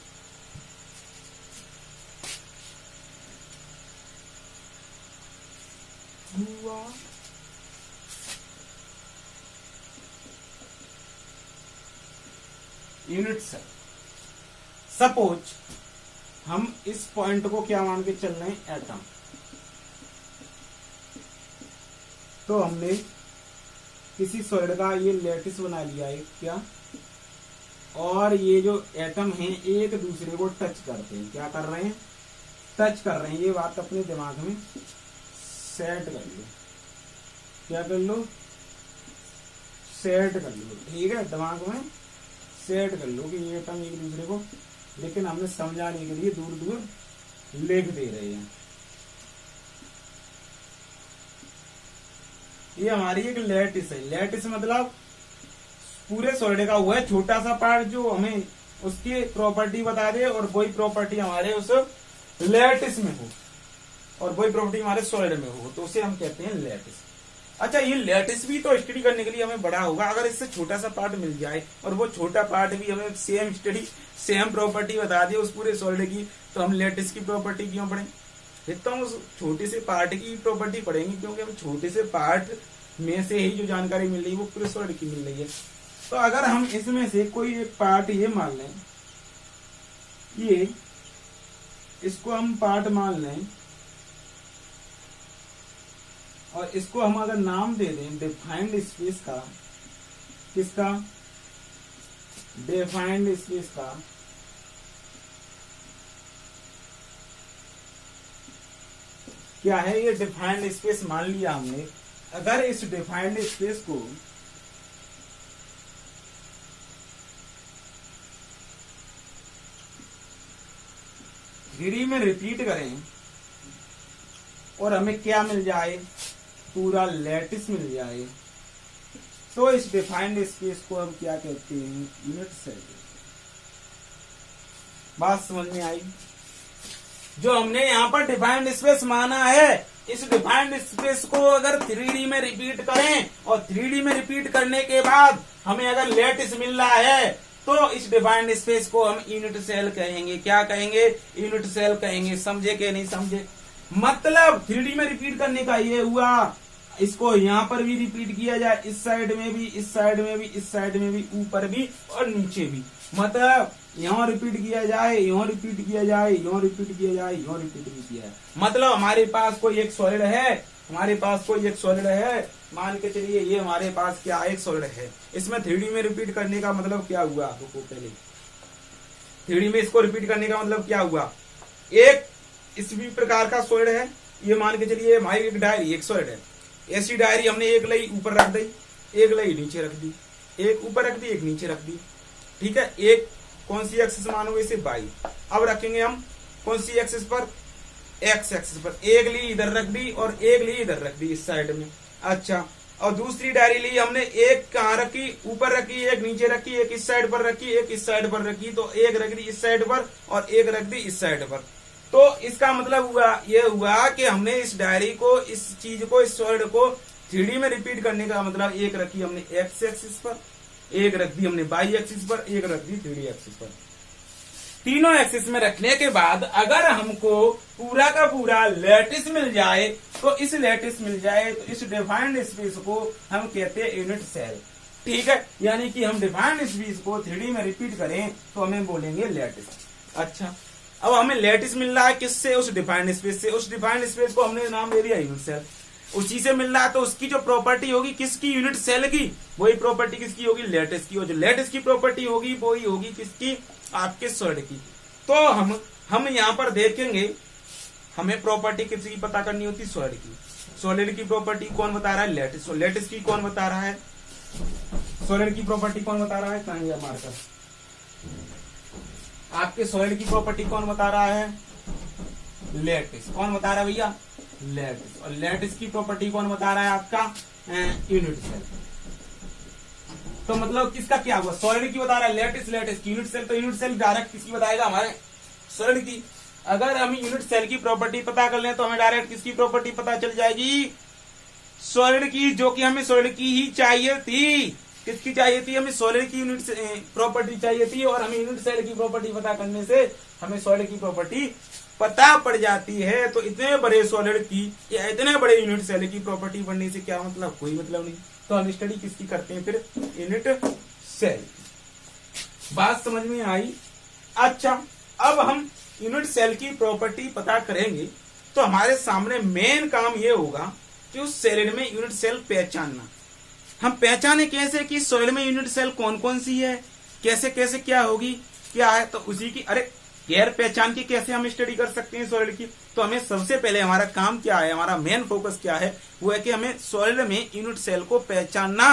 [SPEAKER 1] यूनिट सेल, सपोज हम इस पॉइंट को क्या मान के चल रहे हैं? एटम। तो हमने किसी सॉलिड का ये लैटिस बना लिया है क्या, और ये जो एटम हैं एक दूसरे को टच करते हैं। क्या कर रहे हैं? टच कर रहे हैं। ये बात अपने दिमाग में सेट कर लो। क्या कर लो? सेट कर लो। ठीक है, दिमाग में सेट कर लो कि ये एटम एक दूसरे को, लेकिन हमने समझाने के लिए दूर दूर लिख दे रहे हैं। ये हमारी एक लैटिस है। लैटिस मतलब पूरे सॉलिड का हुआ है छोटा सा पार्ट जो हमें उसकी प्रॉपर्टी बता दे और वही प्रॉपर्टी हमारे उस लैटिस में हो और वही प्रॉपर्टी हमारे सॉलिड में हो तो उसे हम कहते हैं लैटिस। अच्छा, ये लैटिस भी तो स्टडी करने के लिए हमें बड़ा होगा। अगर इससे छोटा सा पार्ट मिल जाए और वो छोटा पार्ट भी हमें सेम स्टडी सेम प्रॉपर्टी बता दे उस पूरे सॉलिड की, तो हम लैटिस की प्रॉपर्टी क्यों पढ़ें? फिर तो हम उस छोटे से पार्ट की प्रॉपर्टी पढ़ेंगे, क्योंकि हम छोटे से पार्ट में से ही जो जानकारी मिल रही है वो पूरे सॉलिड की मिल रही है। तो अगर हम इसमें से कोई एक पार्ट ये मान लें, ये इसको हम पार्ट मान लें और इसको हम अगर नाम दे दें डिफाइंड स्पेस का, किसका? डिफाइंड स्पेस का। क्या है ये डिफाइंड स्पेस? मान लिया हमने। अगर इस डिफाइंड स्पेस को थ्री में रिपीट करें और हमें क्या मिल जाए? पूरा लैटिस मिल जाए, तो इस डिफाइंड स्पेस को हम क्या कहते हैं? Unit cell. बात समझ में आई? जो हमने यहाँ पर डिफाइंड स्पेस माना है, इस डिफाइंड स्पेस को अगर 3D में रिपीट करें और 3D में रिपीट करने के बाद हमें अगर लैटिस मिल रहा है, तो इस डिफाइंड स्पेस को हम यूनिट सेल कहेंगे। क्या कहेंगे? यूनिट सेल कहेंगे। समझे कि नहीं समझे? मतलब 3D में रिपीट करने का ये हुआ, इसको यहाँ पर भी रिपीट किया जाए, इस साइड में भी, इस साइड में भी, इस साइड में भी, ऊपर भी और नीचे भी। मतलब यहाँ रिपीट किया जाए, यहाँ रिपीट किया जाए, यहाँ रिपीट किया जाए, यहाँ रिपीट भी किया है। मतलब हमारे पास कोई एक सॉलिड है, हमारे पास कोई एक सॉलिड है, मान के चलिए ये हमारे पास क्या एक सॉलिड है। इसमें 3D में रिपीट करने का मतलब क्या हुआ? रुको पहले, 3D में इसको रिपीट करने का मतलब क्या हुआ? एक इस भी प्रकार का सॉलिड है, ये मान के चलिए हमारी एक डायरी एक सॉलिड है। ऐसी डायरी हमने एक लई ऊपर रख दी, एक लई नीचे रख दी, एक ऊपर रख दी, एक नीचे रख दी। ठीक है, एक कौन सी एक्सिस मानोगे? इसे बाई। अब रखेंगे हम कौन सी एक्सिस पर? एक्स एक्सिस पर। एक ली इधर रख दी और एक ली इधर रख दी इस साइड में। अच्छा, और दूसरी डायरी ली हमने, एक कहाँ रखी? ऊपर रखी, एक नीचे रखी, एक इस साइड पर रखी, एक इस साइड पर रखी। तो एक रख दी इस साइड पर और एक रख दी इस साइड पर। तो इसका मतलब हुआ ये हुआ कि हमने इस डायरी को, इस चीज को, इस सॉलिड को 3D में रिपीट करने का मतलब एक रखी हमने एक्स एक्सिस पर, एक रख दी हमने वाई एक्सिस पर, एक रख दी 3D एक्सिस पर। तीनों एक्सिस में रखने के बाद अगर हमको पूरा का पूरा लैटिस मिल जाए, तो इस लैटिस मिल जाए तो इस डिफाइंड स्पेस को हम कहते हैं यूनिट सेल। ठीक है, यानी कि हम डिफाइंड स्पेस को 3D में रिपीट करें तो हमें बोलेंगे लैटिस। अच्छा, अब हमें लैटिस मिल रहा है किससे? उस डिफाइंड स्पेस से। उस डिफाइंड स्पेस को हमने नाम दे दिया यूनिट सेल। उसी से मिल रहा है तो उसकी जो प्रॉपर्टी होगी किसकी? यूनिट सेल की। वही प्रॉपर्टी किसकी होगी? लैटिस की। और जो लैटिस की प्रॉपर्टी होगी वही होगी किसकी? आपके सॉलिड की। तो हम यहाँ पर देखेंगे, हमें प्रॉपर्टी किसकी पता करनी होती? सॉलिड की। सॉलिड की प्रॉपर्टी कौन बता रहा है? लैटिस। और लैटिस की कौन बता रहा है? सॉलिड की प्रॉपर्टी कौन बता रहा है? कहेंगे मार्कर। आपके सॉलिड की प्रॉपर्टी कौन बता रहा है? लैटिस। कौन बता रहा है भैया? लैटिस। और लैटिस की प्रॉपर्टी कौन बता रहा है? आपका यूनिट सेल। तो मतलब किसका क्या हुआ? सॉलिड की बता रहा है लैटिस, लैटिस की। यूनिट सेल तो यूनिट सेल डायरेक्ट किसकी बताएगा? हमारे सॉलिड की। अगर हम यूनिट सेल की प्रॉपर्टी पता कर लें तो हमें डायरेक्ट किसकी प्रॉपर्टी पता चल जाएगी? सॉलिड की, जो कि हमें सॉलिड की ही चाहिए थी। किसकी चाहिए थी? हमें सॉलिड की यूनिट प्रॉपर्टी चाहिए थी। और हमें यूनिट सेल की प्रॉपर्टी पता करने से हमें सॉलिड की प्रॉपर्टी पता पड़ जाती है। तो इतने बड़े सॉलिड की या इतने बड़े यूनिट सेल की प्रॉपर्टी पढ़ने से क्या मतलब? कोई मतलब नहीं। तो हम स्टडी किसकी करते हैं फिर? Unit cell. बात समझ में आई? अच्छा, अब हम यूनिट सेल की प्रॉपर्टी पता करेंगे तो हमारे सामने मेन काम ये होगा कि उस सॉलिड में यूनिट सेल पहचानना। हम पहचाने कैसे कि सॉलिड में यूनिट सेल कौन कौन सी है, कैसे कैसे क्या होगी, क्या है। तो उसी की गैर पहचान की कैसे हम स्टडी कर सकते हैं सॉलिड की? तो हमें सबसे पहले हमारा काम क्या है, हमारा मेन फोकस क्या है? वो है कि हमें सॉलिड में यूनिट सेल को पहचानना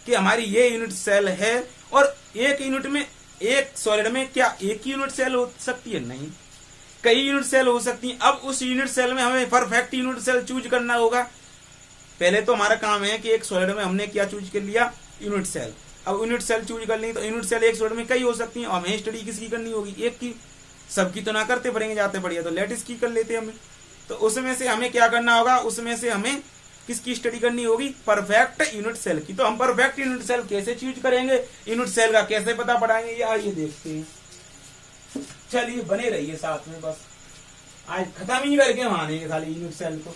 [SPEAKER 1] कि हमारी ये यूनिट सेल है। और एक यूनिट में, एक सॉलिड में क्या एक ही यूनिट सेल हो सकती है? नहीं, कई यूनिट सेल हो सकती है। अब उस यूनिट सेल में हमें परफेक्ट यूनिट सेल चूज करना होगा। पहले तो हमारा काम है कि एक सॉलिड में हमने क्या चूज कर लिया? Unit cell. अब यूनिट सेल चूज कर ली तो यूनिट सेल एक सॉलिड में कई हो सकती है और हमें स्टडी किसकी करनी होगी? एक की। सबकी तो ना करते पड़ेंगे जाते बढ़िया, तो लेटिस की कर लेते हमें। तो उसमें से हमें क्या करना होगा, उसमें से हमें किसकी स्टडी करनी होगी, परफेक्ट यूनिट सेल की। तो हम परफेक्ट यूनिट सेल कैसे चूज करेंगे, यूनिट सेल का कैसे पता पढ़ाएंगे, ये आइए देखते हैं। चलिए बने रहिए साथ में, बस आज खत्म ही करके मानेंगे खाली यूनिट सेल को।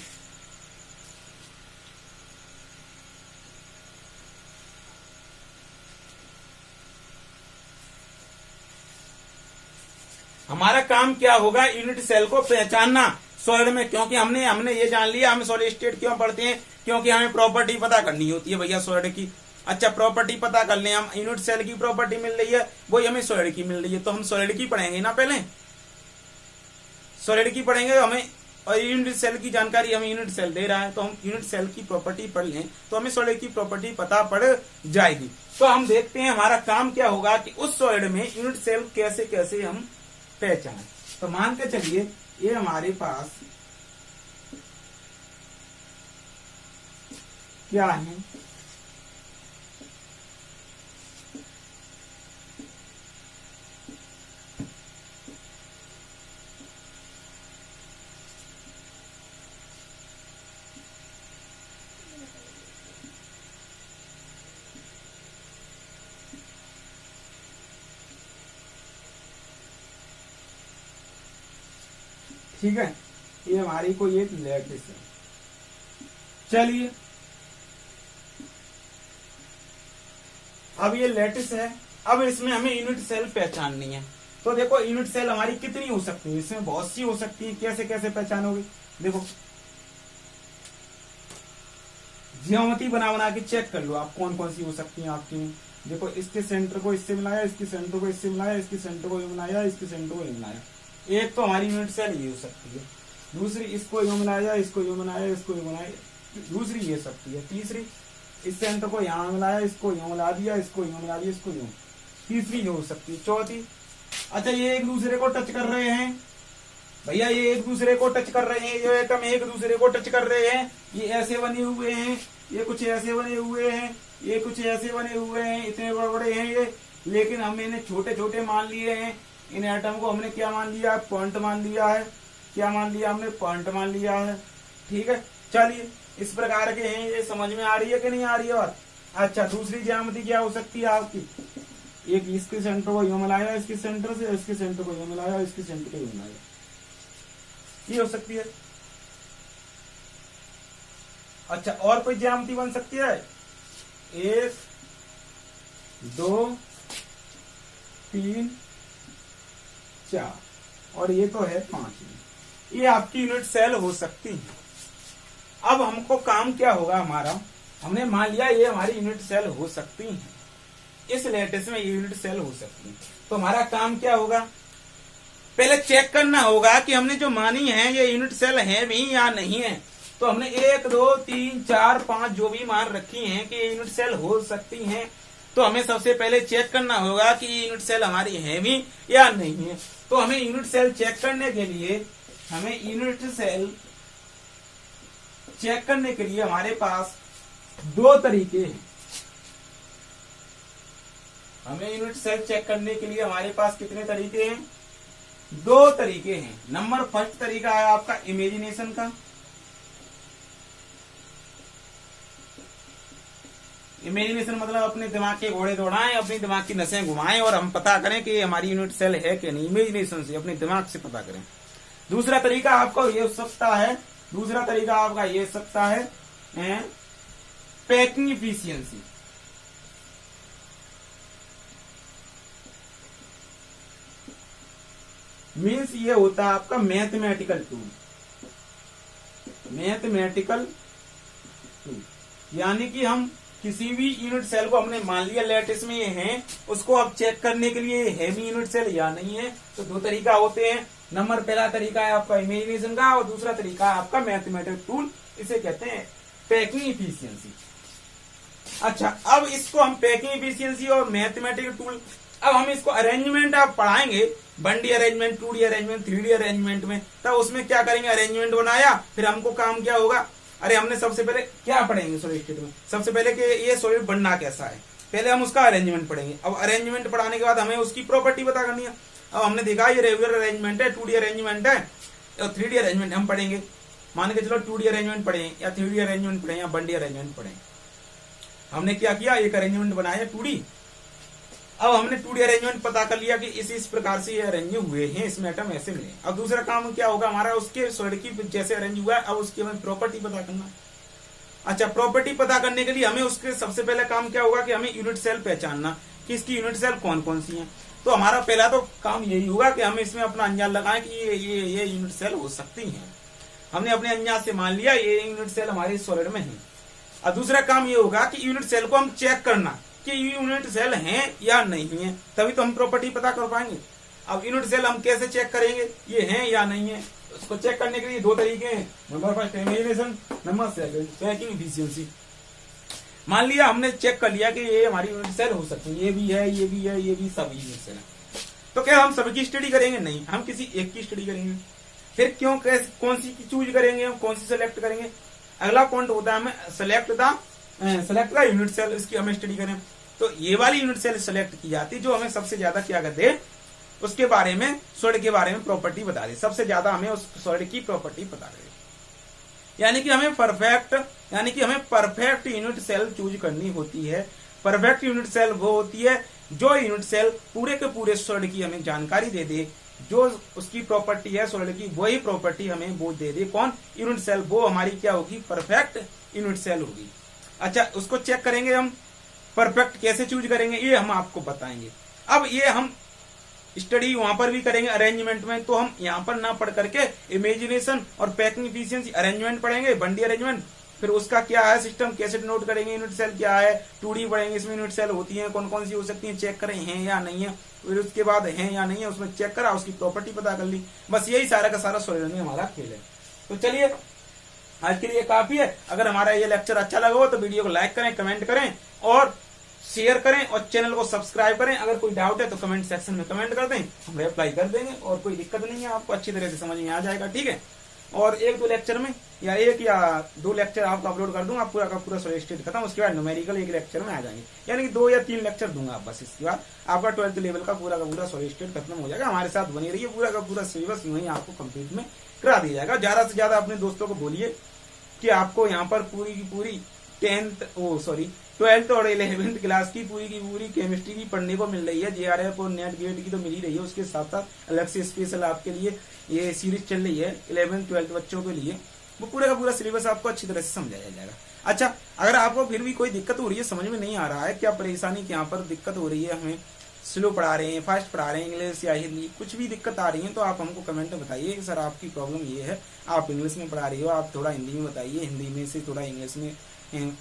[SPEAKER 1] हमारा काम क्या होगा, यूनिट सेल को पहचानना सॉलिड में, क्योंकि हमने ये जान लिया हम सॉलिड स्टेट क्यों पढ़ते हैं, क्योंकि हमें प्रॉपर्टी पता करनी होती है भैया सॉलिड की। अच्छा प्रॉपर्टी पता कर ले, हम यूनिट सेल की प्रॉपर्टी मिल रही है, वही हमें सॉलिड की मिल रही है, तो हम सॉलिड की पढ़ेंगे ना, पहले सॉलिड की पढ़ेंगे हमें, और यूनिट सेल की जानकारी हमें यूनिट सेल दे रहा है, तो हम यूनिट सेल की प्रॉपर्टी पढ़ लें तो हमें सॉलिड की प्रॉपर्टी पता पड़ जाएगी। तो हम देखते हैं हमारा काम क्या होगा कि उस सॉलिड में यूनिट सेल कैसे कैसे हम पहचान। तो मान के चलिए ये हमारे पास क्या है, ठीक है, ये हमारी कोई एक लैटिस है। चलिए अब ये लैटिस है, अब इसमें हमें यूनिट सेल पहचाननी है। तो देखो यूनिट सेल हमारी कितनी हो सकती है, इसमें बहुत सी हो सकती है। कैसे कैसे पहचानोगे, देखो ज्योमेट्री बना बना के चेक कर लो आप कौन कौन सी हो सकती है आपकी में। देखो इसके सेंटर को इससे मिलाया, इसके सेंटर को इससे मिलाया, इसके सेंटर को ये मिलाया, इसके सेंटर को ये मिलाया, एक तो हमारी यूनिट सेल ये हो सकती है। दूसरी इसको यूं मिलाया, इसको यूं मिलाया, इसको यूं मिलाया, दूसरी ये सकती है। तीसरी इस सेंटर को यहाँ मिलाया, इसको यूं मिला दिया, इसको यूं मिला दिया, इसको यूं, तीसरी ये हो सकती है। चौथी, अच्छा ये एक दूसरे को टच कर रहे हैं भैया, ये एक दूसरे को टच कर रहे हैं, ये एटम एक दूसरे को टच कर रहे हैं, ये ऐसे बने हुए हैं, ये कुछ ऐसे बने हुए हैं, ये कुछ ऐसे बने हुए हैं, इतने बड़े बड़े हैं ये, लेकिन हमने इन्हें छोटे छोटे मान लिए हैं। इन एटम को हमने क्या मान लिया, पॉइंट मान लिया है। क्या मान लिया हमने, पॉइंट मान लिया है। ठीक है, चलिए इस प्रकार के हैं, ये समझ में आ रही है कि नहीं आ रही है बात। अच्छा दूसरी ज्यामिति क्या हो सकती है आपकी, एक इसके सेंटर को यूं मिलाया, इसके सेंटर से इसके सेंटर को यूं मिलाया, इसके सेंटर को यूं मिलाया, ये हो सकती है। अच्छा और कोई ज्यामिति बन सकती है, 1 2 3 4 और ये तो है 5, ये आपकी यूनिट सेल हो सकती है। अब हमको काम क्या होगा हमारा, हमने मान लिया ये हमारी यूनिट सेल हो सकती है, इस लेटेस्ट में ये यूनिट सेल हो सकती है। तो हमारा काम क्या होगा, पहले चेक करना होगा कि हमने जो मानी है ये यूनिट सेल है भी या नहीं है। तो हमने 1 2 3 4 5 जो भी मान रखी हैं कि ये यूनिट सेल हो सकती हैं, तो हमें सबसे पहले चेक करना होगा कि ये यूनिट सेल हमारी है भी या नहीं है। तो हमें यूनिट सेल चेक करने के लिए हमारे पास 2 तरीके हैं। हमें यूनिट सेल चेक करने के लिए हमारे पास कितने तरीके हैं, 2 तरीके हैं। नंबर फर्स्ट तरीका है आपका इमेजिनेशन का। इमेजिनेशन मतलब अपने दिमाग के घोड़े दौड़ाएं, अपने दिमाग की नसें घुमाएं और हम पता करें कि हमारी यूनिट सेल है कि नहीं। इमेजिनेशन से अपने दिमाग से पता करें। दूसरा तरीका आपका ये हो सकता है, पैकिंग इफिशियंसी। मीन्स ये होता है आपका मैथमेटिकल टूल, यानी कि हम किसी भी यूनिट सेल को हमने मान लिया लेटिस में ये है, उसको अब चेक करने के लिए है भी यूनिट सेल या नहीं है। तो 2 तरीका होते हैं। नंबर पहला तरीका है आपका इमेजिनेशन का और दूसरा तरीका है आपका मैथमेटिकल टूल, इसे कहते हैं पैकिंग इफिशियंसी। अच्छा अब इसको हम पैकिंग इफिशियंसी और मैथमेटिकल टूल, अब हम इसको अरेंजमेंट आप पढ़ाएंगे 1D arrangement, 2D arrangement, 3D arrangement में। तब उसमें क्या करेंगे, अरेंजमेंट बनाया, फिर हमको काम क्या होगा, अरे हमने सबसे पहले क्या पढ़ेंगे सॉलिड स्टेट में, सबसे पहले कि ये सॉलिड बनना कैसा है, पहले हम उसका अरेंजमेंट पढ़ेंगे। अब अरेंजमेंट पढ़ाने के बाद हमें उसकी प्रॉपर्टी पता करनी है। अब हमने देखा ये रेगुलर अरेंजमेंट है, 2D अरेंजमेंट है और 3D अरेंजमेंट हम पढ़ेंगे। मान के चलो 2D अरेंजमेंट पढ़े या 3D अरेंजमेंट पढ़े या 1D अरेंजमेंट पढ़े। हमने क्या किया, एक अरेंजमेंट बनाया 2D। अब हमने 2D अरेंजमेंट पता कर लिया कि इस प्रकार से ये अरेंज हुए हैं, इसमें एटम ऐसे मिले। अब दूसरा काम क्या होगा हमारा, उसके सॉलिड की जैसे अरेंज हुआ है, अब उसकी हमें प्रॉपर्टी पता करना। अच्छा, प्रॉपर्टी पता करने के लिए हमें उसके सबसे पहले काम क्या होगा कि हमें यूनिट सेल पहचानना कि इसकी यूनिट सेल कौन कौन सी हैं। तो हमारा पहला तो काम यही होगा कि हम इसमें अपना अंजान लगाएं कि ये यूनिट सेल हो सकती हैं। हमने अपने अंजान से मान लिया ये यूनिट सेल हमारी सॉलिड में है। और दूसरा काम ये होगा कि यूनिट सेल को हम चेक करना कि यूनिट सेल हैं या नहीं है, तभी तो हम प्रॉपर्टी पता कर पाएंगे। अब यूनिट सेल हम कैसे चेक करेंगे ये हैं या नहीं है, उसको चेक करने के लिए दो तरीके हैं, number first imagination, number second packing efficiency. मान लिया हमने चेक कर लिया कि ये हमारी यूनिट सेल हो सकती है, ये भी है, ये भी है, ये भी सब यूनिट सेल है, तो क्या हम सभी की स्टडी करेंगे? नहीं, हम किसी एक की स्टडी करेंगे। फिर क्यों, कैसे, कौन सी चूज करेंगे, हम कौन सी सेलेक्ट करेंगे? अगला पॉइंट होता है हमें सेलेक्ट द यूनिट सेल, इसकी हमें स्टडी करें। तो ये वाली यूनिट सेल सेलेक्ट की जाती है जो हमें सबसे ज्यादा क्या करते हैं, उसके बारे में, सॉलिड के बारे में प्रॉपर्टी बता दे, सबसे ज्यादा हमें उस सॉलिड की प्रॉपर्टी बता दे। यानी कि हमें परफेक्ट यूनिट सेल चूज करनी होती है। परफेक्ट यूनिट सेल वो होती है जो यूनिट सेल पूरे के पूरे सॉलिड की हमें जानकारी दे दे, जो उसकी प्रॉपर्टी है सॉलिड की वही प्रॉपर्टी हमें वो दे दे। कौन? Unit cell. वो हमारी क्या होगी? परफेक्ट यूनिट सेल होगी। अच्छा, उसको चेक करेंगे हम, परफेक्ट कैसे चूज करेंगे ये हम आपको बताएंगे। अब ये हम स्टडी वहां पर भी करेंगे अरेंजमेंट में, तो हम यहाँ पर ना पढ़ करके इमेजिनेशन और पैकिंग एफिशिएंसी अरेंजमेंट पढ़ेंगे, 1D अरेंजमेंट, फिर उसका क्या है सिस्टम, कैसे नोट करेंगे, यूनिट सेल क्या है, 2D पढ़ेंगे, इसमें यूनिट सेल होती है, कौन कौन सी हो सकती है, चेक करें हैं या नहीं है, फिर उसके बाद है या नहीं है उसमें चेक करा, उसकी प्रॉपर्टी पता कर ली। बस यही सारा का सारा सॉलिड में हमारा खेल है। तो चलिए आज के लिए काफी है। अगर हमारा ये लेक्चर अच्छा लगा हो तो वीडियो को लाइक करें, कमेंट करें और शेयर करें और चैनल को सब्सक्राइब करें। अगर कोई डाउट है तो कमेंट सेक्शन में कमेंट कर दें, हम रिप्लाई कर देंगे और कोई दिक्कत नहीं है, आपको अच्छी तरह से समझ में आ जाएगा। ठीक है, और एक दो लेक्चर में या एक या दो लेक्चर आपको अपलोड कर दूंगा, पूरा का पूरा सॉलिड स्टेट खत्म, उसके बाद न्यूमेरिकल एक लेक्चर में आ जाएंगे, यानी कि 2 या 3 लेक्चर दूंगा आप बस। इसके बाद आपका 12th लेवल का पूरा सॉलिड स्टेट खत्म हो जाएगा। हमारे साथ बनी रहिए, पूरा का पूरा सिलेबस वहीं आपको कंप्लीट में करा दिया जाएगा। ज्यादा से ज्यादा अपने दोस्तों को बोलिए कि आपको यहाँ पर पूरी की पूरी 12th और 11th क्लास की पूरी केमिस्ट्री भी पढ़ने को मिल रही है। JRF और नेट गेट की तो मिल ही रही है, उसके साथ साथ अलग से स्पेशल आपके लिए ये सीरीज चल रही है 11th 12th बच्चों के लिए, वो पूरा का पूरा सिलेबस आपको अच्छी तरह से समझाया जाएगा। अच्छा, अगर आपको फिर भी कोई दिक्कत हो रही है, समझ में नहीं आ रहा है, क्या परेशानी, यहाँ पर दिक्कत हो रही है, हमें स्लो पढ़ा रहे हैं, फास्ट पढ़ा रहे हैं, इंग्लिश या हिंदी, कुछ भी दिक्कत आ रही है तो आप हमको कमेंट में बताइए कि सर आपकी प्रॉब्लम ये है, आप इंग्लिश में पढ़ा रही हो, आप थोड़ा हिंदी में बताइए, हिंदी में से थोड़ा इंग्लिश में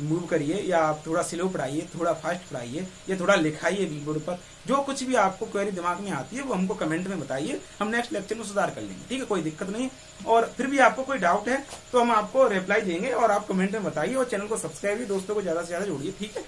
[SPEAKER 1] मूव करिए, या आप थोड़ा स्लो पढ़ाइए, थोड़ा फास्ट पढ़ाइए, या थोड़ा लिखाइए भी बोर्ड पर। जो कुछ भी आपको क्वेरी दिमाग में आती है वो हमको कमेंट में बताइए, हम नेक्स्ट लेक्चर में सुधार कर लेंगे। ठीक है, कोई दिक्कत नहीं। और फिर भी आपको कोई डाउट है तो हम आपको रिप्लाई देंगे और आप कमेंट में बताइए, और चैनल को सब्सक्राइब भी दोस्तों को ज्यादा से ज्यादा जोड़िए। ठीक है।